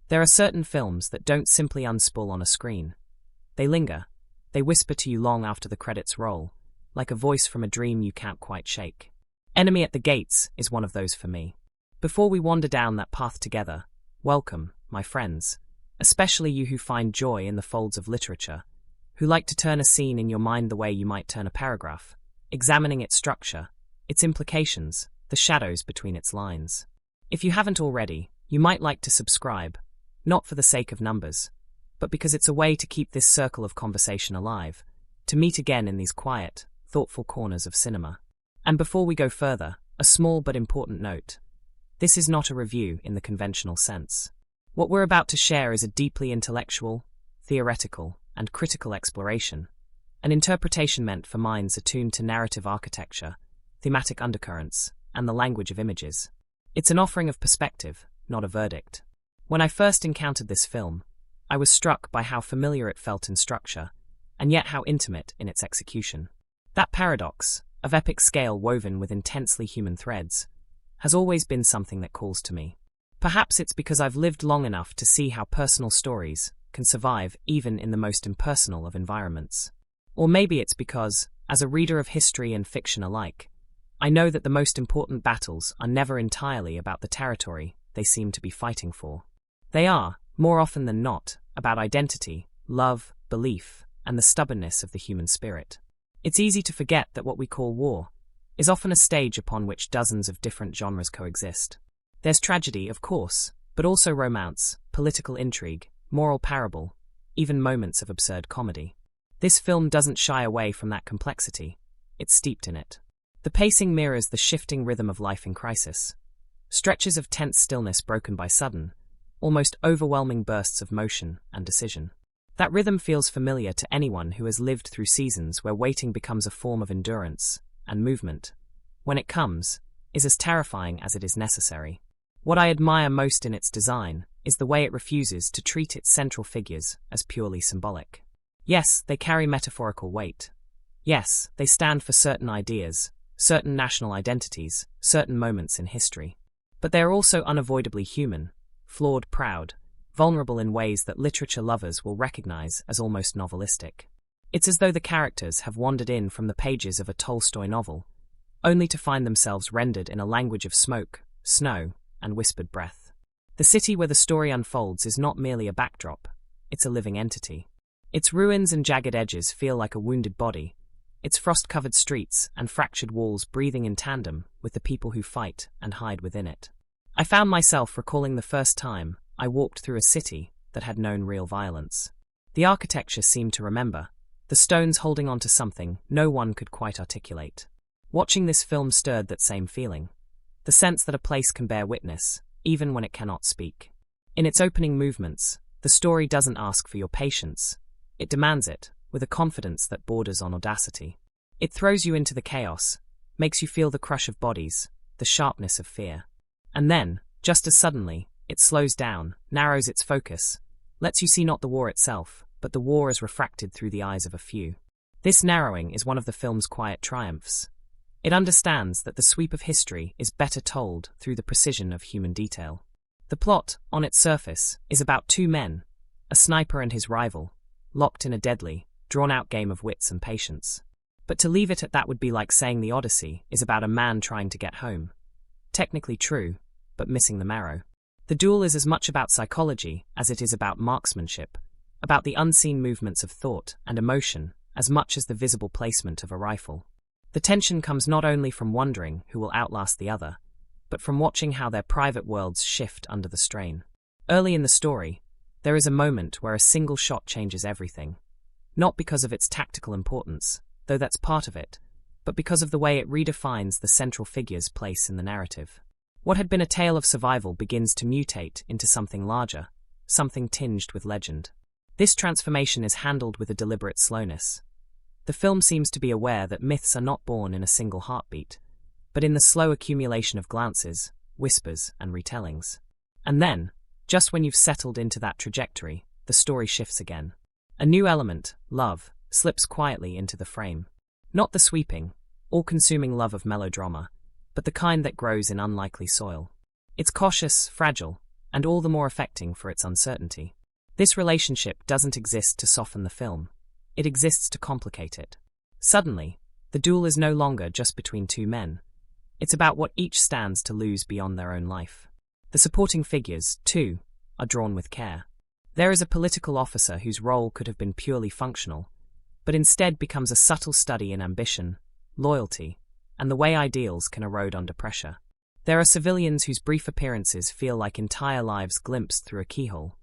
There are certain films that don't simply unspool on a screen. They linger. They whisper to you long after the credits roll, like a voice from a dream you can't quite shake. Enemy at the Gates is one of those for me. Before we wander down that path together, welcome, my friends, especially you who find joy in the folds of literature, who like to turn a scene in your mind the way you might turn a paragraph, examining its structure, its implications, the shadows between its lines. If you haven't already, you might like to subscribe, not for the sake of numbers, but because it's a way to keep this circle of conversation alive, to meet again in these quiet, thoughtful corners of cinema. And before we go further, a small but important note. This is not a review in the conventional sense. What we're about to share is a deeply intellectual, theoretical, and critical exploration, an interpretation meant for minds attuned to narrative architecture, thematic undercurrents, and the language of images. It's an offering of perspective, not a verdict. When I first encountered this film, I was struck by how familiar it felt in structure, and yet how intimate in its execution. That paradox, of epic scale woven with intensely human threads, has always been something that calls to me. Perhaps it's because I've lived long enough to see how personal stories can survive even in the most impersonal of environments. Or maybe it's because, as a reader of history and fiction alike, I know that the most important battles are never entirely about the territory they seem to be fighting for. They are, more often than not, about identity, love, belief, and the stubbornness of the human spirit. It's easy to forget that what we call war is often a stage upon which dozens of different genres coexist. There's tragedy, of course, but also romance, political intrigue, moral parable, even moments of absurd comedy. This film doesn't shy away from that complexity. It's steeped in it. The pacing mirrors the shifting rhythm of life in crisis. Stretches of tense stillness broken by sudden, almost overwhelming bursts of motion and decision. That rhythm feels familiar to anyone who has lived through seasons where waiting becomes a form of endurance, and movement, when it comes, is as terrifying as it is necessary. What I admire most in its design is the way it refuses to treat its central figures as purely symbolic. Yes, they carry metaphorical weight. Yes, they stand for certain ideas, certain national identities, certain moments in history. But they are also unavoidably human, flawed, proud, vulnerable in ways that literature lovers will recognize as almost novelistic. It's as though the characters have wandered in from the pages of a Tolstoy novel, only to find themselves rendered in a language of smoke, snow, and whispered breath. The city where the story unfolds is not merely a backdrop, it's a living entity. Its ruins and jagged edges feel like a wounded body, its frost-covered streets and fractured walls breathing in tandem with the people who fight and hide within it. I found myself recalling the first time I walked through a city that had known real violence. The architecture seemed to remember, the stones holding on to something no one could quite articulate. Watching this film stirred that same feeling, the sense that a place can bear witness, even when it cannot speak. In its opening movements, the story doesn't ask for your patience, it demands it, with a confidence that borders on audacity. It throws you into the chaos, makes you feel the crush of bodies, the sharpness of fear. And then, just as suddenly, it slows down, narrows its focus, lets you see not the war itself, but the war as refracted through the eyes of a few. This narrowing is one of the film's quiet triumphs. It understands that the sweep of history is better told through the precision of human detail. The plot, on its surface, is about two men, a sniper and his rival, locked in a deadly, drawn-out game of wits and patience. But to leave it at that would be like saying the Odyssey is about a man trying to get home. Technically true, but missing the marrow. The duel is as much about psychology as it is about marksmanship, about the unseen movements of thought and emotion as much as the visible placement of a rifle. The tension comes not only from wondering who will outlast the other, but from watching how their private worlds shift under the strain. Early in the story, there is a moment where a single shot changes everything. Not because of its tactical importance, though that's part of it, but because of the way it redefines the central figure's place in the narrative. What had been a tale of survival begins to mutate into something larger, something tinged with legend. This transformation is handled with a deliberate slowness. The film seems to be aware that myths are not born in a single heartbeat, but in the slow accumulation of glances, whispers, and retellings. And then, just when you've settled into that trajectory, the story shifts again. A new element, love, slips quietly into the frame. Not the sweeping, all-consuming love of melodrama, but the kind that grows in unlikely soil. It's cautious, fragile, and all the more affecting for its uncertainty. This relationship doesn't exist to soften the film. It exists to complicate it. Suddenly, the duel is no longer just between two men. It's about what each stands to lose beyond their own life. The supporting figures, too, are drawn with care. There is a political officer whose role could have been purely functional, but instead becomes a subtle study in ambition, loyalty, and the way ideals can erode under pressure. There are civilians whose brief appearances feel like entire lives glimpsed through a keyhole.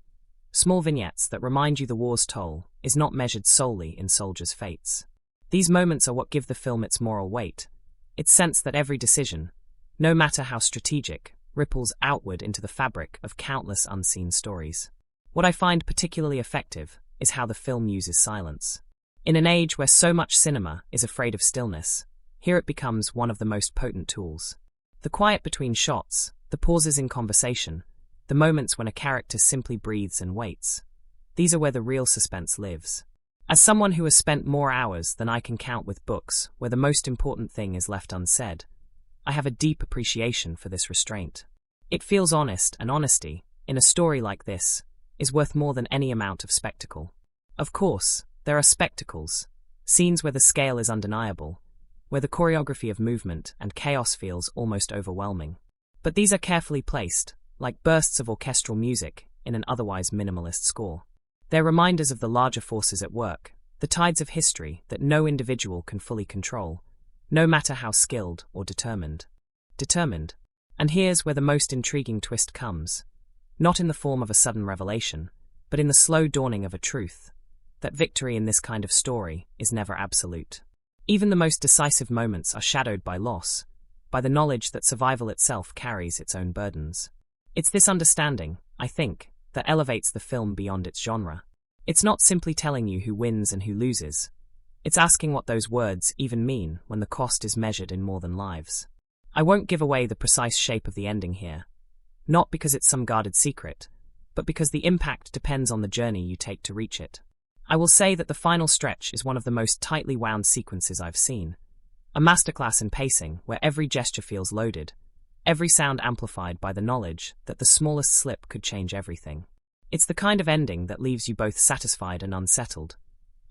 Small vignettes that remind you the war's toll is not measured solely in soldiers' fates. These moments are what give the film its moral weight, its sense that every decision, no matter how strategic, ripples outward into the fabric of countless unseen stories. What I find particularly effective is how the film uses silence. In an age where so much cinema is afraid of stillness, here it becomes one of the most potent tools. The quiet between shots, the pauses in conversation, the moments when a character simply breathes and waits. These are where the real suspense lives. As someone who has spent more hours than I can count with books where the most important thing is left unsaid, I have a deep appreciation for this restraint. It feels honest, and honesty, in a story like this, is worth more than any amount of spectacle. Of course, there are spectacles, scenes where the scale is undeniable, where the choreography of movement and chaos feels almost overwhelming. But these are carefully placed, like bursts of orchestral music in an otherwise minimalist score. They're reminders of the larger forces at work, the tides of history that no individual can fully control, no matter how skilled or determined. And here's where the most intriguing twist comes, not in the form of a sudden revelation, but in the slow dawning of a truth, that victory in this kind of story is never absolute. Even the most decisive moments are shadowed by loss, by the knowledge that survival itself carries its own burdens. It's this understanding, I think, that elevates the film beyond its genre. It's not simply telling you who wins and who loses. It's asking what those words even mean when the cost is measured in more than lives. I won't give away the precise shape of the ending here, not because it's some guarded secret, but because the impact depends on the journey you take to reach it. I will say that the final stretch is one of the most tightly wound sequences I've seen, a masterclass in pacing where every gesture feels loaded, every sound amplified by the knowledge that the smallest slip could change everything. It's the kind of ending that leaves you both satisfied and unsettled,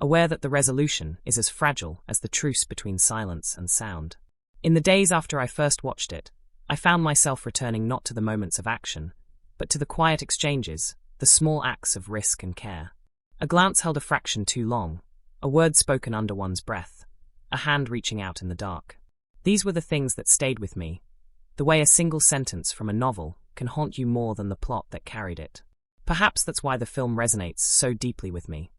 aware that the resolution is as fragile as the truce between silence and sound. In the days after I first watched it, I found myself returning not to the moments of action, but to the quiet exchanges, the small acts of risk and care. A glance held a fraction too long, a word spoken under one's breath, a hand reaching out in the dark. These were the things that stayed with me, the way a single sentence from a novel can haunt you more than the plot that carried it. Perhaps that's why the film resonates so deeply with me.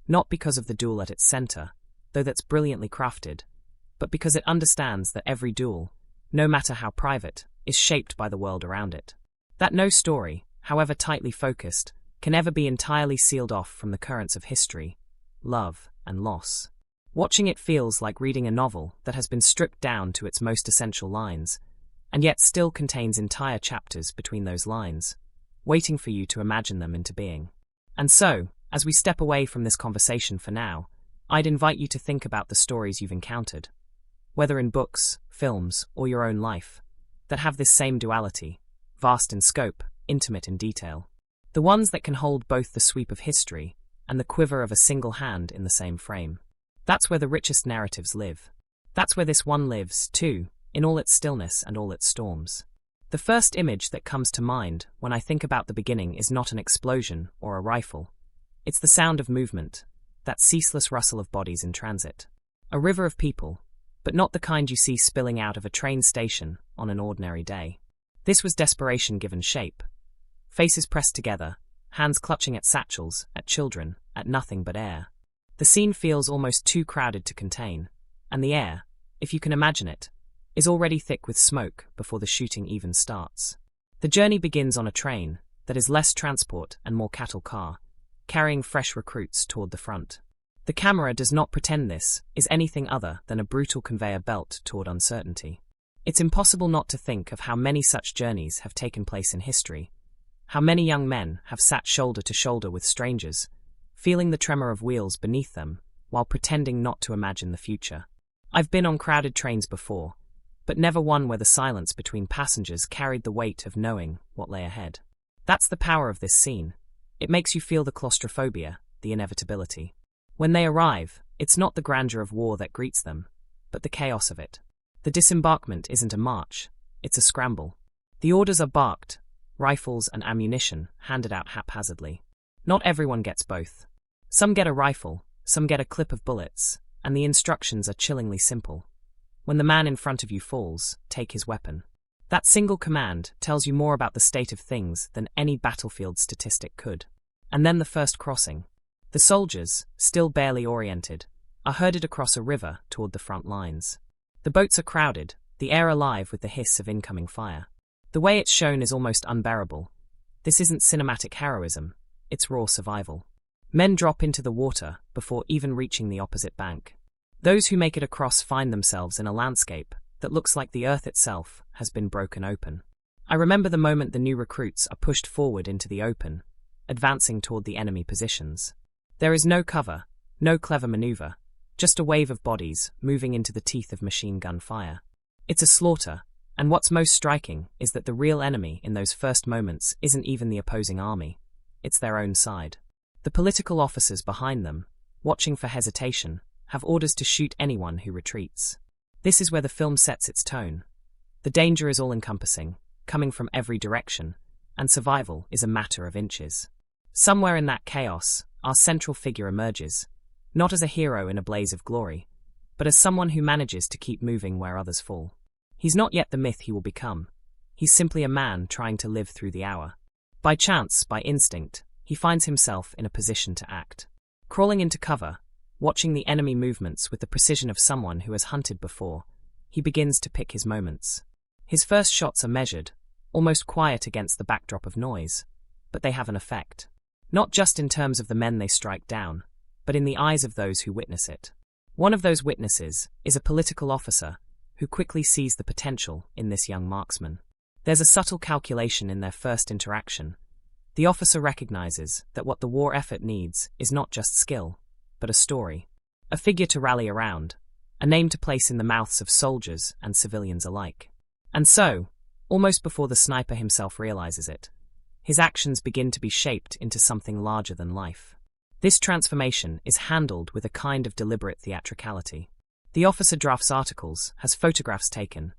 Not because of the duel at its center, though that's brilliantly crafted, but because it understands that every duel, no matter how private, is shaped by the world around it. That no story, however tightly focused, can ever be entirely sealed off from the currents of history, love, and loss. Watching it feels like reading a novel that has been stripped down to its most essential lines, and yet still contains entire chapters between those lines, waiting for you to imagine them into being. And so, as we step away from this conversation for now, I'd invite you to think about the stories you've encountered, whether in books, films, or your own life, that have this same duality, vast in scope, intimate in detail. The ones that can hold both the sweep of history and the quiver of a single hand in the same frame. That's where the richest narratives live. That's where this one lives, too, in all its stillness and all its storms. The first image that comes to mind when I think about the beginning is not an explosion or a rifle. It's the sound of movement, that ceaseless rustle of bodies in transit. A river of people, but not the kind you see spilling out of a train station on an ordinary day. This was desperation given shape. Faces pressed together, hands clutching at satchels, at children, at nothing but air. The scene feels almost too crowded to contain, and the air, if you can imagine it, is already thick with smoke before the shooting even starts. The journey begins on a train that is less transport and more cattle car, carrying fresh recruits toward the front. The camera does not pretend this is anything other than a brutal conveyor belt toward uncertainty. It's impossible not to think of how many such journeys have taken place in history, how many young men have sat shoulder to shoulder with strangers, feeling the tremor of wheels beneath them while pretending not to imagine the future. I've been on crowded trains before, but never one where the silence between passengers carried the weight of knowing what lay ahead. That's the power of this scene. It makes you feel the claustrophobia, the inevitability. When they arrive, it's not the grandeur of war that greets them, but the chaos of it. The disembarkment isn't a march, it's a scramble. The orders are barked, rifles and ammunition handed out haphazardly. Not everyone gets both. Some get a rifle, some get a clip of bullets, and the instructions are chillingly simple. When the man in front of you falls, take his weapon. That single command tells you more about the state of things than any battlefield statistic could. And then the first crossing. The soldiers, still barely oriented, are herded across a river toward the front lines. The boats are crowded, the air alive with the hiss of incoming fire. The way it's shown is almost unbearable. This isn't cinematic heroism, it's raw survival. Men drop into the water before even reaching the opposite bank. Those who make it across find themselves in a landscape that looks like the earth itself has been broken open. I remember the moment the new recruits are pushed forward into the open, advancing toward the enemy positions. There is no cover, no clever maneuver, just a wave of bodies moving into the teeth of machine gun fire. It's a slaughter, and what's most striking is that the real enemy in those first moments isn't even the opposing army, it's their own side. The political officers behind them, watching for hesitation, have orders to shoot anyone who retreats. This is where the film sets its tone. The danger is all-encompassing, coming from every direction, and survival is a matter of inches. Somewhere in that chaos, our central figure emerges, not as a hero in a blaze of glory, but as someone who manages to keep moving where others fall. He's not yet the myth he will become. He's simply a man trying to live through the hour. By chance, by instinct, he finds himself in a position to act. Crawling into cover, watching the enemy movements with the precision of someone who has hunted before, he begins to pick his moments. His first shots are measured, almost quiet against the backdrop of noise, but they have an effect. Not just in terms of the men they strike down, but in the eyes of those who witness it. One of those witnesses is a political officer who quickly sees the potential in this young marksman. There's a subtle calculation in their first interaction. The officer recognizes that what the war effort needs is not just skill, but a story. A figure to rally around, a name to place in the mouths of soldiers and civilians alike. And so, almost before the sniper himself realizes it, his actions begin to be shaped into something larger than life. This transformation is handled with a kind of deliberate theatricality. The officer drafts articles, has photographs taken,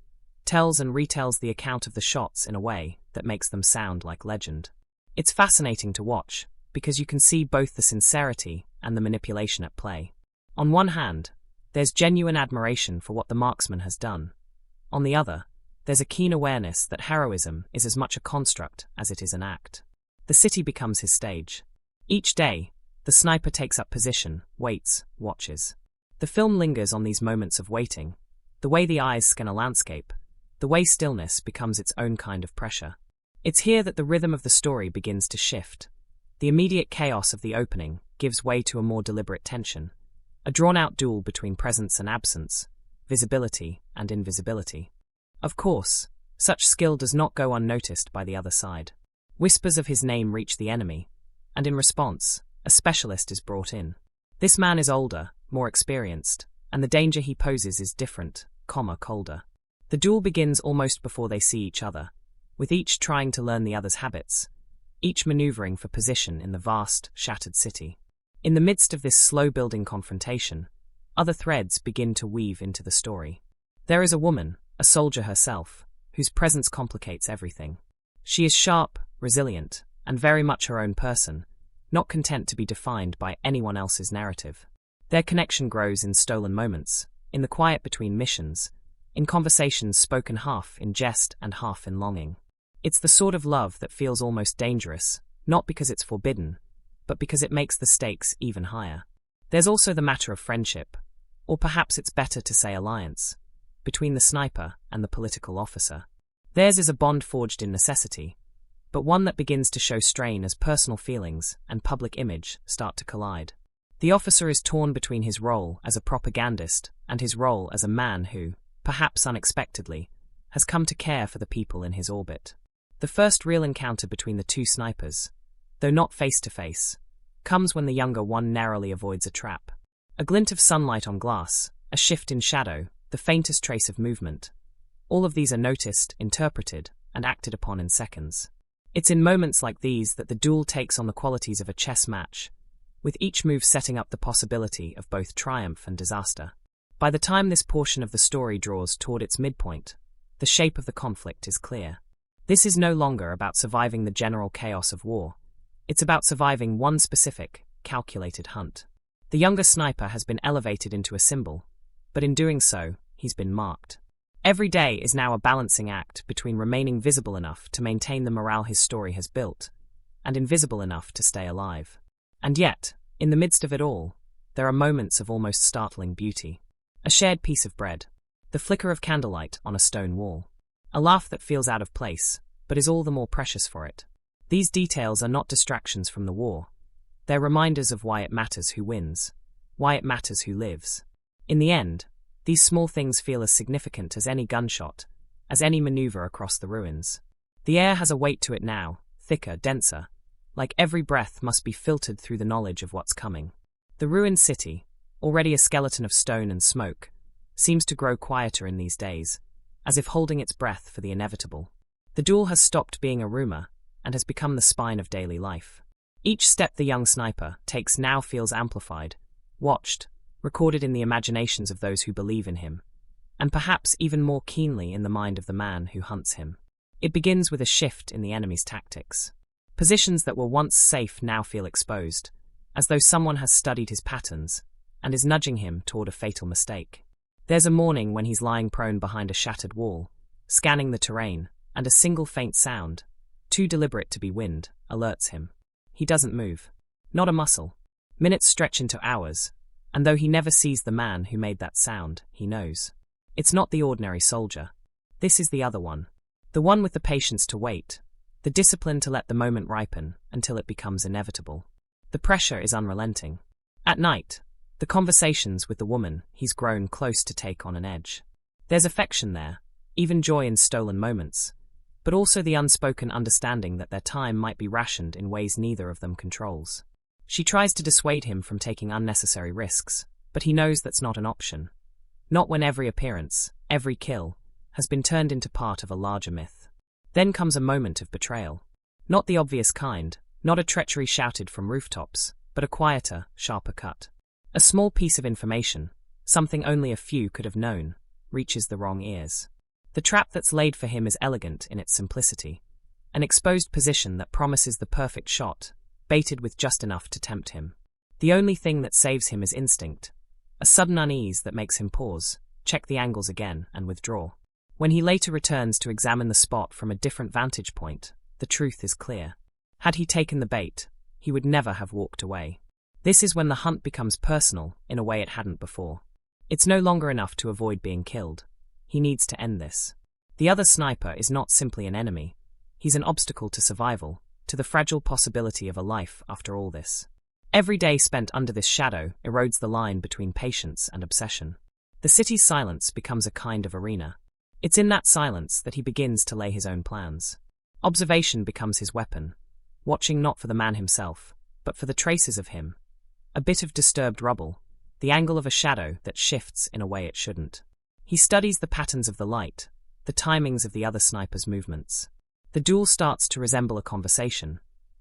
tells and retells the account of the shots in a way that makes them sound like legend. It's fascinating to watch, because you can see both the sincerity and the manipulation at play. On one hand, there's genuine admiration for what the marksman has done. On the other, there's a keen awareness that heroism is as much a construct as it is an act. The city becomes his stage. Each day, the sniper takes up position, waits, watches. The film lingers on these moments of waiting, the way the eyes scan a landscape, the way stillness becomes its own kind of pressure. It's here that the rhythm of the story begins to shift. The immediate chaos of the opening gives way to a more deliberate tension, a drawn-out duel between presence and absence, visibility and invisibility. Of course, such skill does not go unnoticed by the other side. Whispers of his name reach the enemy, and in response, a specialist is brought in. This man is older, more experienced, and the danger he poses is different, colder. The duel begins almost before they see each other, with each trying to learn the other's habits, each maneuvering for position in the vast, shattered city. In the midst of this slow-building confrontation, other threads begin to weave into the story. There is a woman, a soldier herself, whose presence complicates everything. She is sharp, resilient, and very much her own person, not content to be defined by anyone else's narrative. Their connection grows in stolen moments, in the quiet between missions, in conversations spoken half in jest and half in longing. It's the sort of love that feels almost dangerous, not because it's forbidden, but because it makes the stakes even higher. There's also the matter of friendship, or perhaps it's better to say alliance, between the sniper and the political officer. Theirs is a bond forged in necessity, but one that begins to show strain as personal feelings and public image start to collide. The officer is torn between his role as a propagandist and his role as a man who, perhaps unexpectedly, has come to care for the people in his orbit. The first real encounter between the two snipers, though not face-to-face, comes when the younger one narrowly avoids a trap. A glint of sunlight on glass, a shift in shadow, the faintest trace of movement. All of these are noticed, interpreted, and acted upon in seconds. It's in moments like these that the duel takes on the qualities of a chess match, with each move setting up the possibility of both triumph and disaster. By the time this portion of the story draws toward its midpoint, the shape of the conflict is clear. This is no longer about surviving the general chaos of war. It's about surviving one specific, calculated hunt. The younger sniper has been elevated into a symbol, but in doing so, he's been marked. Every day is now a balancing act between remaining visible enough to maintain the morale his story has built, and invisible enough to stay alive. And yet, in the midst of it all, there are moments of almost startling beauty. A shared piece of bread, the flicker of candlelight on a stone wall, a laugh that feels out of place, but is all the more precious for it. These details are not distractions from the war. They're reminders of why it matters who wins, why it matters who lives. In the end, these small things feel as significant as any gunshot, as any maneuver across the ruins. The air has a weight to it now, thicker, denser, like every breath must be filtered through the knowledge of what's coming. The ruined city, already a skeleton of stone and smoke, seems to grow quieter in these days, as if holding its breath for the inevitable. The duel has stopped being a rumor and has become the spine of daily life. Each step the young sniper takes now feels amplified, watched, recorded in the imaginations of those who believe in him, and perhaps even more keenly in the mind of the man who hunts him. It begins with a shift in the enemy's tactics. Positions that were once safe now feel exposed, as though someone has studied his patterns and is nudging him toward a fatal mistake. There's a morning when he's lying prone behind a shattered wall, scanning the terrain, and a single faint sound, too deliberate to be wind, alerts him. He doesn't move. Not a muscle. Minutes stretch into hours, and though he never sees the man who made that sound, he knows. It's not the ordinary soldier. This is the other one. The one with the patience to wait, the discipline to let the moment ripen until it becomes inevitable. The pressure is unrelenting. At night, the conversations with the woman he's grown close to take on an edge. There's affection there, even joy in stolen moments, but also the unspoken understanding that their time might be rationed in ways neither of them controls. She tries to dissuade him from taking unnecessary risks, but he knows that's not an option. Not when every appearance, every kill, has been turned into part of a larger myth. Then comes a moment of betrayal. Not the obvious kind, not a treachery shouted from rooftops, but a quieter, sharper cut. A small piece of information, something only a few could have known, reaches the wrong ears. The trap that's laid for him is elegant in its simplicity. An exposed position that promises the perfect shot, baited with just enough to tempt him. The only thing that saves him is instinct, a sudden unease that makes him pause, check the angles again, and withdraw. When he later returns to examine the spot from a different vantage point, the truth is clear. Had he taken the bait, he would never have walked away. This is when the hunt becomes personal in a way it hadn't before. It's no longer enough to avoid being killed. He needs to end this. The other sniper is not simply an enemy. He's an obstacle to survival, to the fragile possibility of a life after all this. Every day spent under this shadow erodes the line between patience and obsession. The city's silence becomes a kind of arena. It's in that silence that he begins to lay his own plans. Observation becomes his weapon, watching not for the man himself, but for the traces of him. A bit of disturbed rubble, the angle of a shadow that shifts in a way it shouldn't. He studies the patterns of the light, the timings of the other sniper's movements. The duel starts to resemble a conversation,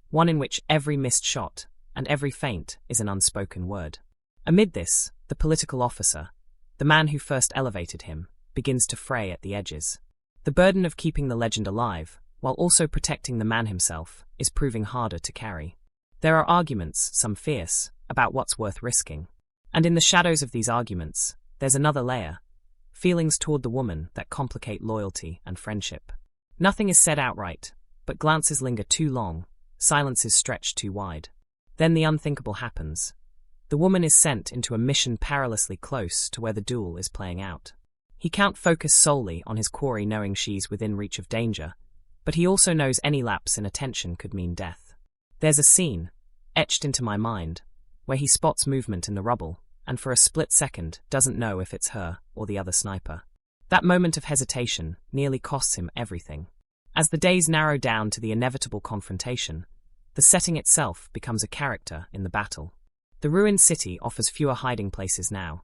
one in which every missed shot and every feint is an unspoken word. Amid this, the political officer, the man who first elevated him, begins to fray at the edges. The burden of keeping the legend alive, while also protecting the man himself, is proving harder to carry. There are arguments, some fierce, about what's worth risking. And in the shadows of these arguments, there's another layer, feelings toward the woman that complicate loyalty and friendship. Nothing is said outright, but glances linger too long, silences stretch too wide. Then the unthinkable happens. The woman is sent into a mission perilously close to where the duel is playing out. He can't focus solely on his quarry knowing she's within reach of danger, but he also knows any lapse in attention could mean death. There's a scene, etched into my mind, where he spots movement in the rubble, and for a split second doesn't know if it's her or the other sniper. That moment of hesitation nearly costs him everything. As the days narrow down to the inevitable confrontation, the setting itself becomes a character in the battle. The ruined city offers fewer hiding places now.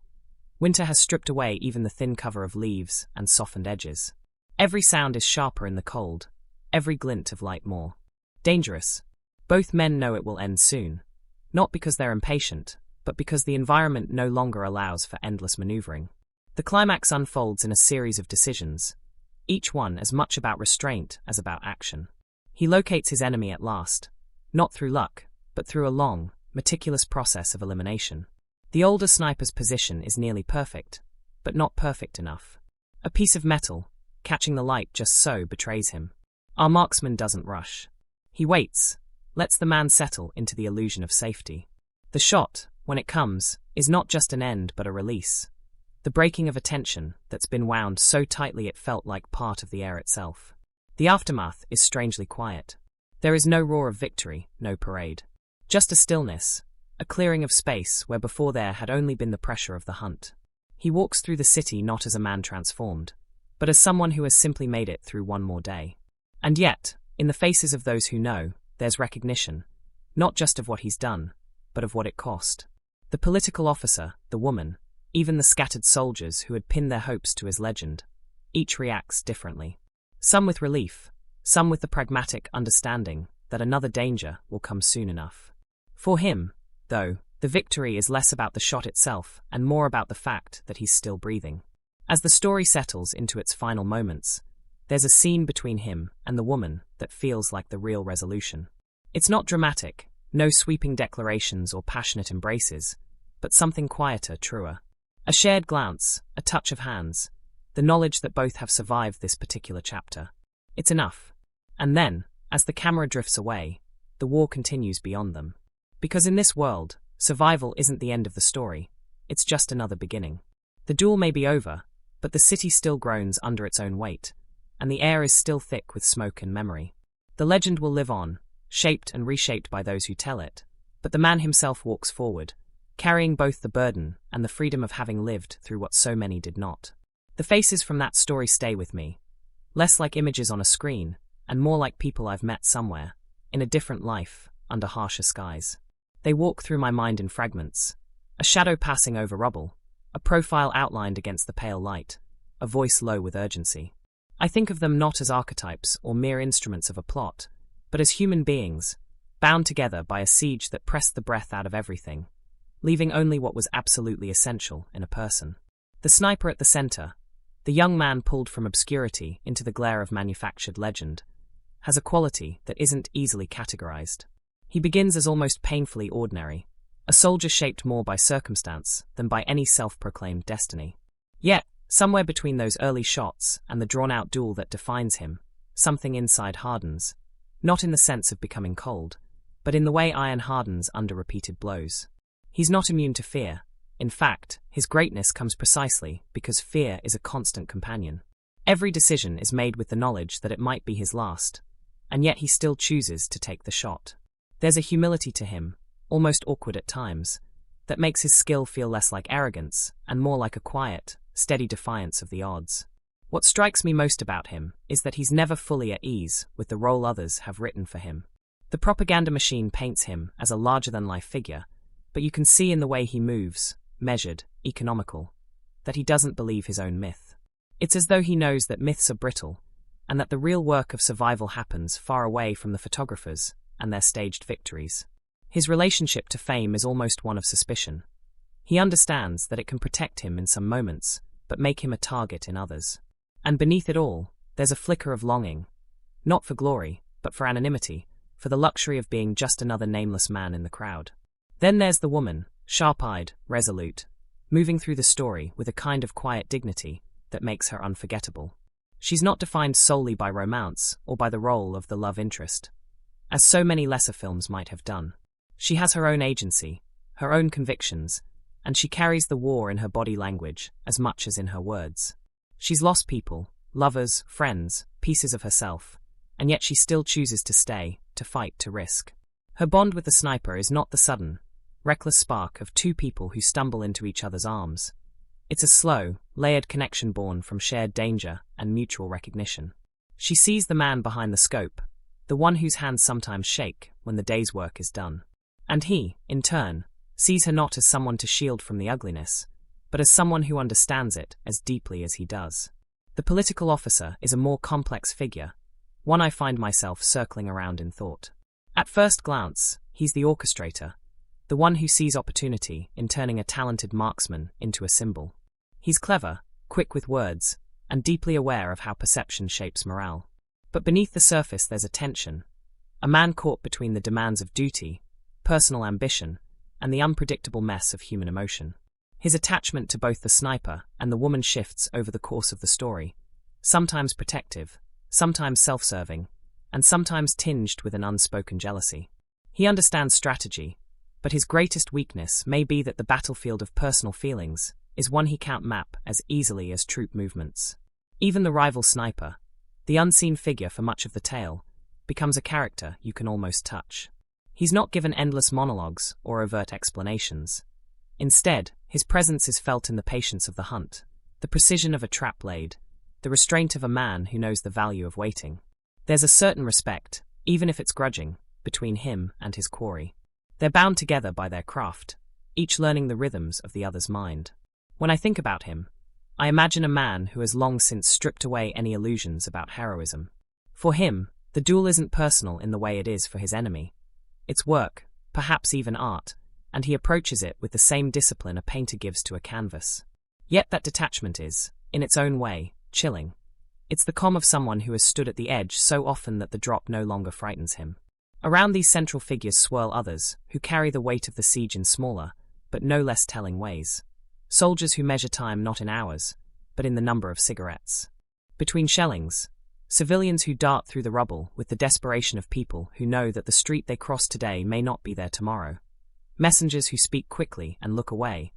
Winter has stripped away even the thin cover of leaves and softened edges. Every sound is sharper in the cold, every glint of light more. Dangerous. Both men know it will end soon. Not because they're impatient, but because the environment no longer allows for endless maneuvering. The climax unfolds in a series of decisions, each one as much about restraint as about action. He locates his enemy at last, not through luck, but through a long, meticulous process of elimination. The older sniper's position is nearly perfect, but not perfect enough. A piece of metal, catching the light just so, betrays him. Our marksman doesn't rush. He waits, lets the man settle into the illusion of safety. The shot, when it comes, is not just an end but a release. The breaking of a tension that's been wound so tightly it felt like part of the air itself. The aftermath is strangely quiet. There is no roar of victory, no parade. Just a stillness, a clearing of space where before there had only been the pressure of the hunt. He walks through the city not as a man transformed, but as someone who has simply made it through one more day. And yet, in the faces of those who know, there's recognition, not just of what he's done, but of what it cost. The political officer, the woman, even the scattered soldiers who had pinned their hopes to his legend, each reacts differently. Some with relief, some with the pragmatic understanding that another danger will come soon enough. For him, though, the victory is less about the shot itself and more about the fact that he's still breathing. As the story settles into its final moments, there's a scene between him and the woman that feels like the real resolution. It's not dramatic, no sweeping declarations or passionate embraces, but something quieter, truer. A shared glance, a touch of hands, the knowledge that both have survived this particular chapter. It's enough. And then, as the camera drifts away, the war continues beyond them. Because in this world, survival isn't the end of the story, it's just another beginning. The duel may be over, but the city still groans under its own weight, and the air is still thick with smoke and memory. The legend will live on, shaped and reshaped by those who tell it, but the man himself walks forward, carrying both the burden and the freedom of having lived through what so many did not. The faces from that story stay with me, less like images on a screen, and more like people I've met somewhere, in a different life, under harsher skies. They walk through my mind in fragments, a shadow passing over rubble, a profile outlined against the pale light, a voice low with urgency. I think of them not as archetypes or mere instruments of a plot, but as human beings, bound together by a siege that pressed the breath out of everything, leaving only what was absolutely essential in a person. The sniper at the center, the young man pulled from obscurity into the glare of manufactured legend, has a quality that isn't easily categorized. He begins as almost painfully ordinary, a soldier shaped more by circumstance than by any self-proclaimed destiny. Yet, somewhere between those early shots and the drawn-out duel that defines him, something inside hardens, not in the sense of becoming cold, but in the way iron hardens under repeated blows. He's not immune to fear. In fact, his greatness comes precisely because fear is a constant companion. Every decision is made with the knowledge that it might be his last, and yet he still chooses to take the shot. There's a humility to him, almost awkward at times, that makes his skill feel less like arrogance and more like a quiet, steady defiance of the odds. What strikes me most about him is that he's never fully at ease with the role others have written for him. The propaganda machine paints him as a larger-than-life figure, but you can see in the way he moves, measured, economical, that he doesn't believe his own myth. It's as though he knows that myths are brittle, and that the real work of survival happens far away from the photographers and their staged victories. His relationship to fame is almost one of suspicion. He understands that it can protect him in some moments, but make him a target in others. And beneath it all, there's a flicker of longing, not for glory, but for anonymity, for the luxury of being just another nameless man in the crowd. Then there's the woman, sharp-eyed, resolute, moving through the story with a kind of quiet dignity that makes her unforgettable. She's not defined solely by romance or by the role of the love interest, as so many lesser films might have done. She has her own agency, her own convictions, and she carries the war in her body language as much as in her words. She's lost people, lovers, friends, pieces of herself, and yet she still chooses to stay, to fight, to risk. Her bond with the sniper is not the sudden, reckless spark of two people who stumble into each other's arms. It's a slow, layered connection born from shared danger and mutual recognition. She sees the man behind the scope, the one whose hands sometimes shake when the day's work is done. And he, in turn, sees her not as someone to shield from the ugliness, but as someone who understands it as deeply as he does. The political officer is a more complex figure, one I find myself circling around in thought. At first glance, he's the orchestrator, the one who sees opportunity in turning a talented marksman into a symbol. He's clever, quick with words, and deeply aware of how perception shapes morale. But beneath the surface there's a tension, a man caught between the demands of duty, personal ambition, and the unpredictable mess of human emotion. His attachment to both the sniper and the woman shifts over the course of the story, sometimes protective, sometimes self-serving, and sometimes tinged with an unspoken jealousy. He understands strategy, but his greatest weakness may be that the battlefield of personal feelings is one he can't map as easily as troop movements. Even the rival sniper, the unseen figure for much of the tale, becomes a character you can almost touch. He's not given endless monologues or overt explanations. Instead, his presence is felt in the patience of the hunt, the precision of a trap laid, the restraint of a man who knows the value of waiting. There's a certain respect, even if it's grudging, between him and his quarry. They're bound together by their craft, each learning the rhythms of the other's mind. When I think about him, I imagine a man who has long since stripped away any illusions about heroism. For him, the duel isn't personal in the way it is for his enemy. It's work, perhaps even art, and he approaches it with the same discipline a painter gives to a canvas. Yet that detachment is, in its own way, chilling. It's the calm of someone who has stood at the edge so often that the drop no longer frightens him. Around these central figures swirl others, who carry the weight of the siege in smaller, but no less telling ways. Soldiers who measure time not in hours, but in the number of cigarettes. Between shellings, civilians who dart through the rubble with the desperation of people who know that the street they cross today may not be there tomorrow. Messengers who speak quickly and look away,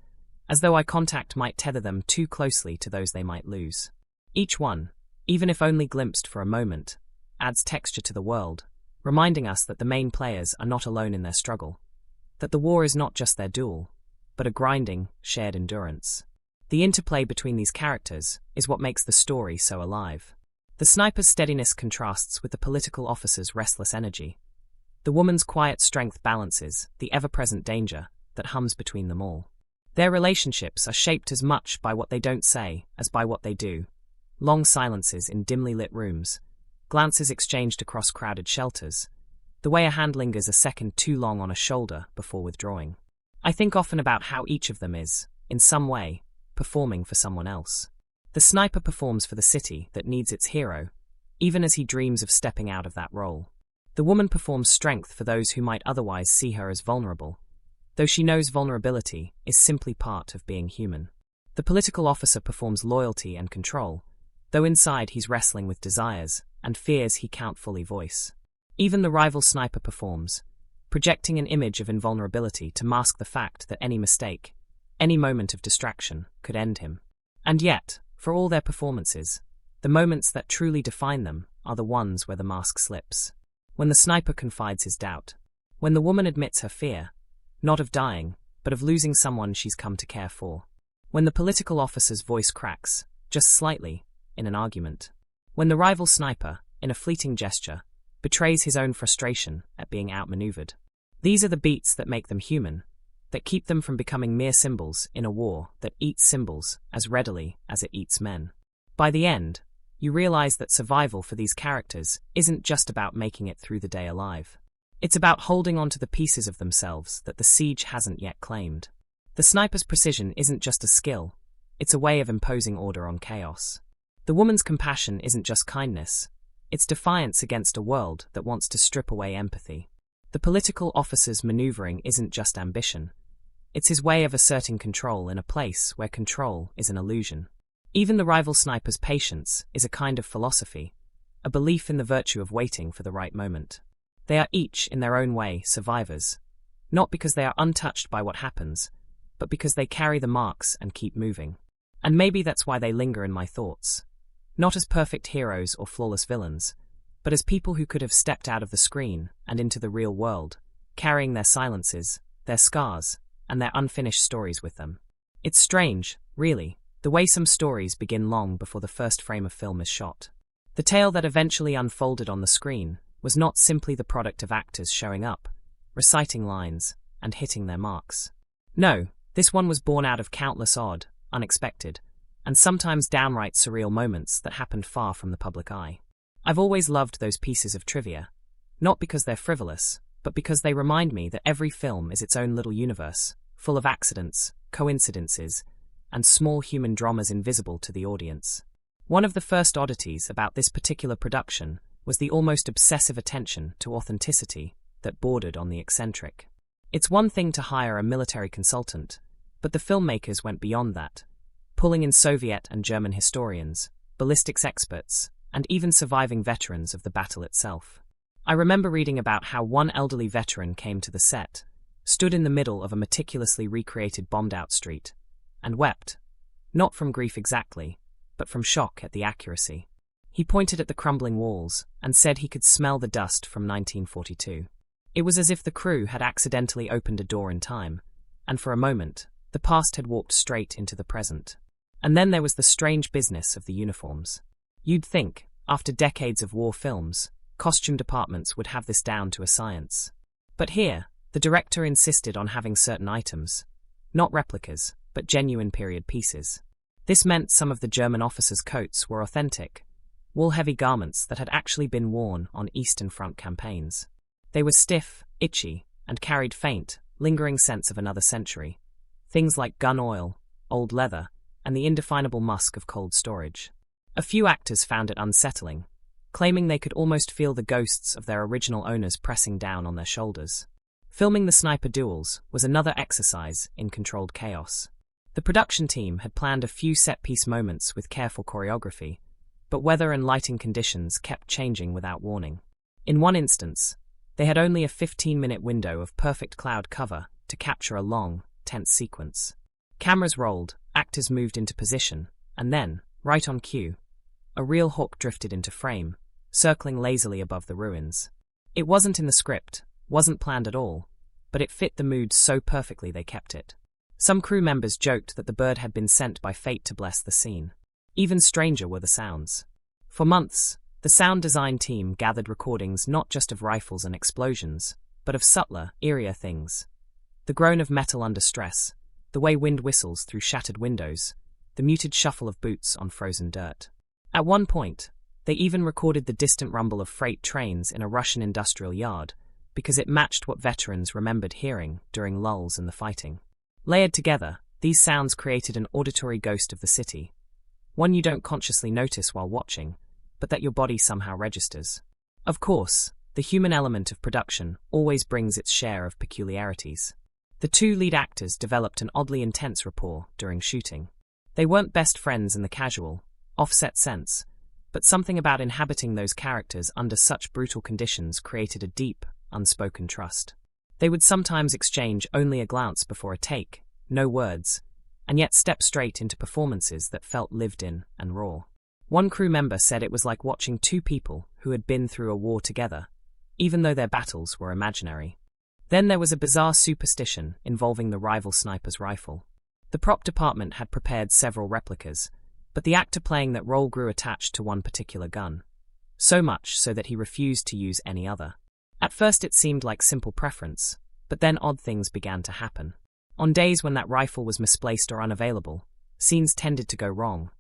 as though eye contact might tether them too closely to those they might lose. Each one, even if only glimpsed for a moment, adds texture to the world, reminding us that the main players are not alone in their struggle, that the war is not just their duel, but a grinding, shared endurance. The interplay between these characters is what makes the story so alive. The sniper's steadiness contrasts with the political officer's restless energy. The woman's quiet strength balances the ever-present danger that hums between them all. Their relationships are shaped as much by what they don't say as by what they do. Long silences in dimly lit rooms, glances exchanged across crowded shelters, the way a hand lingers a second too long on a shoulder before withdrawing. I think often about how each of them is, in some way, performing for someone else. The sniper performs for the city that needs its hero, even as he dreams of stepping out of that role. The woman performs strength for those who might otherwise see her as vulnerable, though she knows vulnerability is simply part of being human. The political officer performs loyalty and control, though inside he's wrestling with desires and fears he can't fully voice. Even the rival sniper performs, projecting an image of invulnerability to mask the fact that any mistake, any moment of distraction, could end him. And yet, for all their performances, the moments that truly define them are the ones where the mask slips. When the sniper confides his doubt, when the woman admits her fear, not of dying, but of losing someone she's come to care for. When the political officer's voice cracks, just slightly, in an argument. When the rival sniper, in a fleeting gesture, betrays his own frustration at being outmaneuvered. These are the beats that make them human, that keep them from becoming mere symbols in a war that eats symbols as readily as it eats men. By the end, you realize that survival for these characters isn't just about making it through the day alive. It's about holding on to the pieces of themselves that the siege hasn't yet claimed. The sniper's precision isn't just a skill, it's a way of imposing order on chaos. The woman's compassion isn't just kindness, it's defiance against a world that wants to strip away empathy. The political officer's maneuvering isn't just ambition, it's his way of asserting control in a place where control is an illusion. Even the rival sniper's patience is a kind of philosophy, a belief in the virtue of waiting for the right moment. They are each, in their own way, survivors, not because they are untouched by what happens, but because they carry the marks and keep moving. And maybe that's why they linger in my thoughts. Not as perfect heroes or flawless villains, but as people who could have stepped out of the screen and into the real world, carrying their silences, their scars, and their unfinished stories with them. It's strange, really, the way some stories begin long before the first frame of film is shot. The tale that eventually unfolded on the screen was not simply the product of actors showing up, reciting lines, and hitting their marks. No, this one was born out of countless odd, unexpected, and sometimes downright surreal moments that happened far from the public eye. I've always loved those pieces of trivia, not because they're frivolous, but because they remind me that every film is its own little universe, full of accidents, coincidences, and small human dramas invisible to the audience. One of the first oddities about this particular production was the almost obsessive attention to authenticity that bordered on the eccentric. It's one thing to hire a military consultant, but the filmmakers went beyond that, pulling in Soviet and German historians, ballistics experts, and even surviving veterans of the battle itself. I remember reading about how one elderly veteran came to the set, stood in the middle of a meticulously recreated bombed-out street, and wept, not from grief exactly, but from shock at the accuracy. He pointed at the crumbling walls and said he could smell the dust from 1942. It was as if the crew had accidentally opened a door in time, and for a moment, the past had walked straight into the present. And then there was the strange business of the uniforms. You'd think, after decades of war films, costume departments would have this down to a science. But here, the director insisted on having certain items, not replicas, but genuine period pieces. This meant some of the German officers' coats were authentic, wool-heavy garments that had actually been worn on Eastern Front campaigns. They were stiff, itchy, and carried faint, lingering scents of another century. Things like gun oil, old leather, and the indefinable musk of cold storage. A few actors found it unsettling, claiming they could almost feel the ghosts of their original owners pressing down on their shoulders. Filming the sniper duels was another exercise in controlled chaos. The production team had planned a few set-piece moments with careful choreography, but weather and lighting conditions kept changing without warning. In one instance, they had only a 15-minute window of perfect cloud cover to capture a long, tense sequence. Cameras rolled, actors moved into position, and then, right on cue, a real hawk drifted into frame, circling lazily above the ruins. It wasn't in the script, wasn't planned at all, but it fit the mood so perfectly they kept it. Some crew members joked that the bird had been sent by fate to bless the scene. Even stranger were the sounds. For months, the sound design team gathered recordings not just of rifles and explosions, but of subtler, eerier things. The groan of metal under stress, the way wind whistles through shattered windows, the muted shuffle of boots on frozen dirt. At one point, they even recorded the distant rumble of freight trains in a Russian industrial yard, because it matched what veterans remembered hearing during lulls in the fighting. Layered together, these sounds created an auditory ghost of the city, one you don't consciously notice while watching, but that your body somehow registers. Of course, the human element of production always brings its share of peculiarities. The two lead actors developed an oddly intense rapport during shooting. They weren't best friends in the casual, offset sense, but something about inhabiting those characters under such brutal conditions created a deep, unspoken trust. They would sometimes exchange only a glance before a take, no words, and yet step straight into performances that felt lived in and raw. One crew member said it was like watching two people who had been through a war together, even though their battles were imaginary. Then there was a bizarre superstition involving the rival sniper's rifle. The prop department had prepared several replicas, but the actor playing that role grew attached to one particular gun. So much so that he refused to use any other. At first it seemed like simple preference, but then odd things began to happen. On days when that rifle was misplaced or unavailable, scenes tended to go wrong.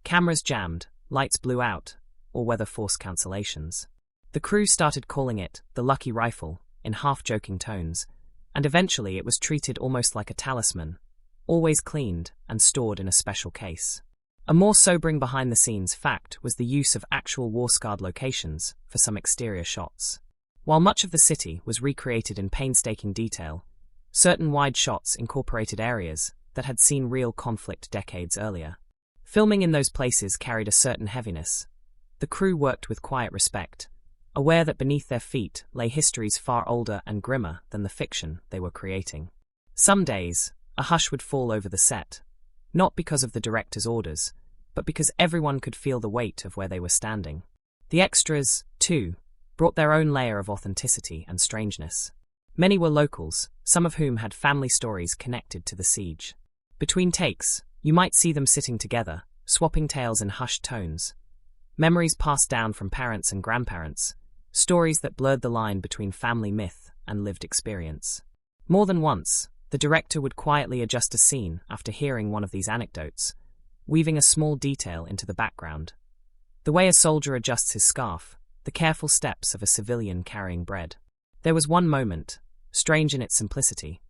Cameras jammed, lights blew out, or weather forced cancellations. The crew started calling it the lucky rifle, in half-joking tones, and eventually it was treated almost like a talisman, always cleaned and stored in a special case. A more sobering behind-the-scenes fact was the use of actual war-scarred locations for some exterior shots. While much of the city was recreated in painstaking detail, certain wide shots incorporated areas that had seen real conflict decades earlier. Filming in those places carried a certain heaviness. The crew worked with quiet respect, aware that beneath their feet lay histories far older and grimmer than the fiction they were creating. Some days, a hush would fall over the set, not because of the director's orders, but because everyone could feel the weight of where they were standing. The extras, too, brought their own layer of authenticity and strangeness. Many were locals, some of whom had family stories connected to the siege. Between takes, you might see them sitting together, swapping tales in hushed tones. Memories passed down from parents and grandparents, stories that blurred the line between family myth and lived experience. More than once, the director would quietly adjust a scene after hearing one of these anecdotes, weaving a small detail into the background. The way a soldier adjusts his scarf, the careful steps of a civilian carrying bread. There was one moment, strange in its simplicity,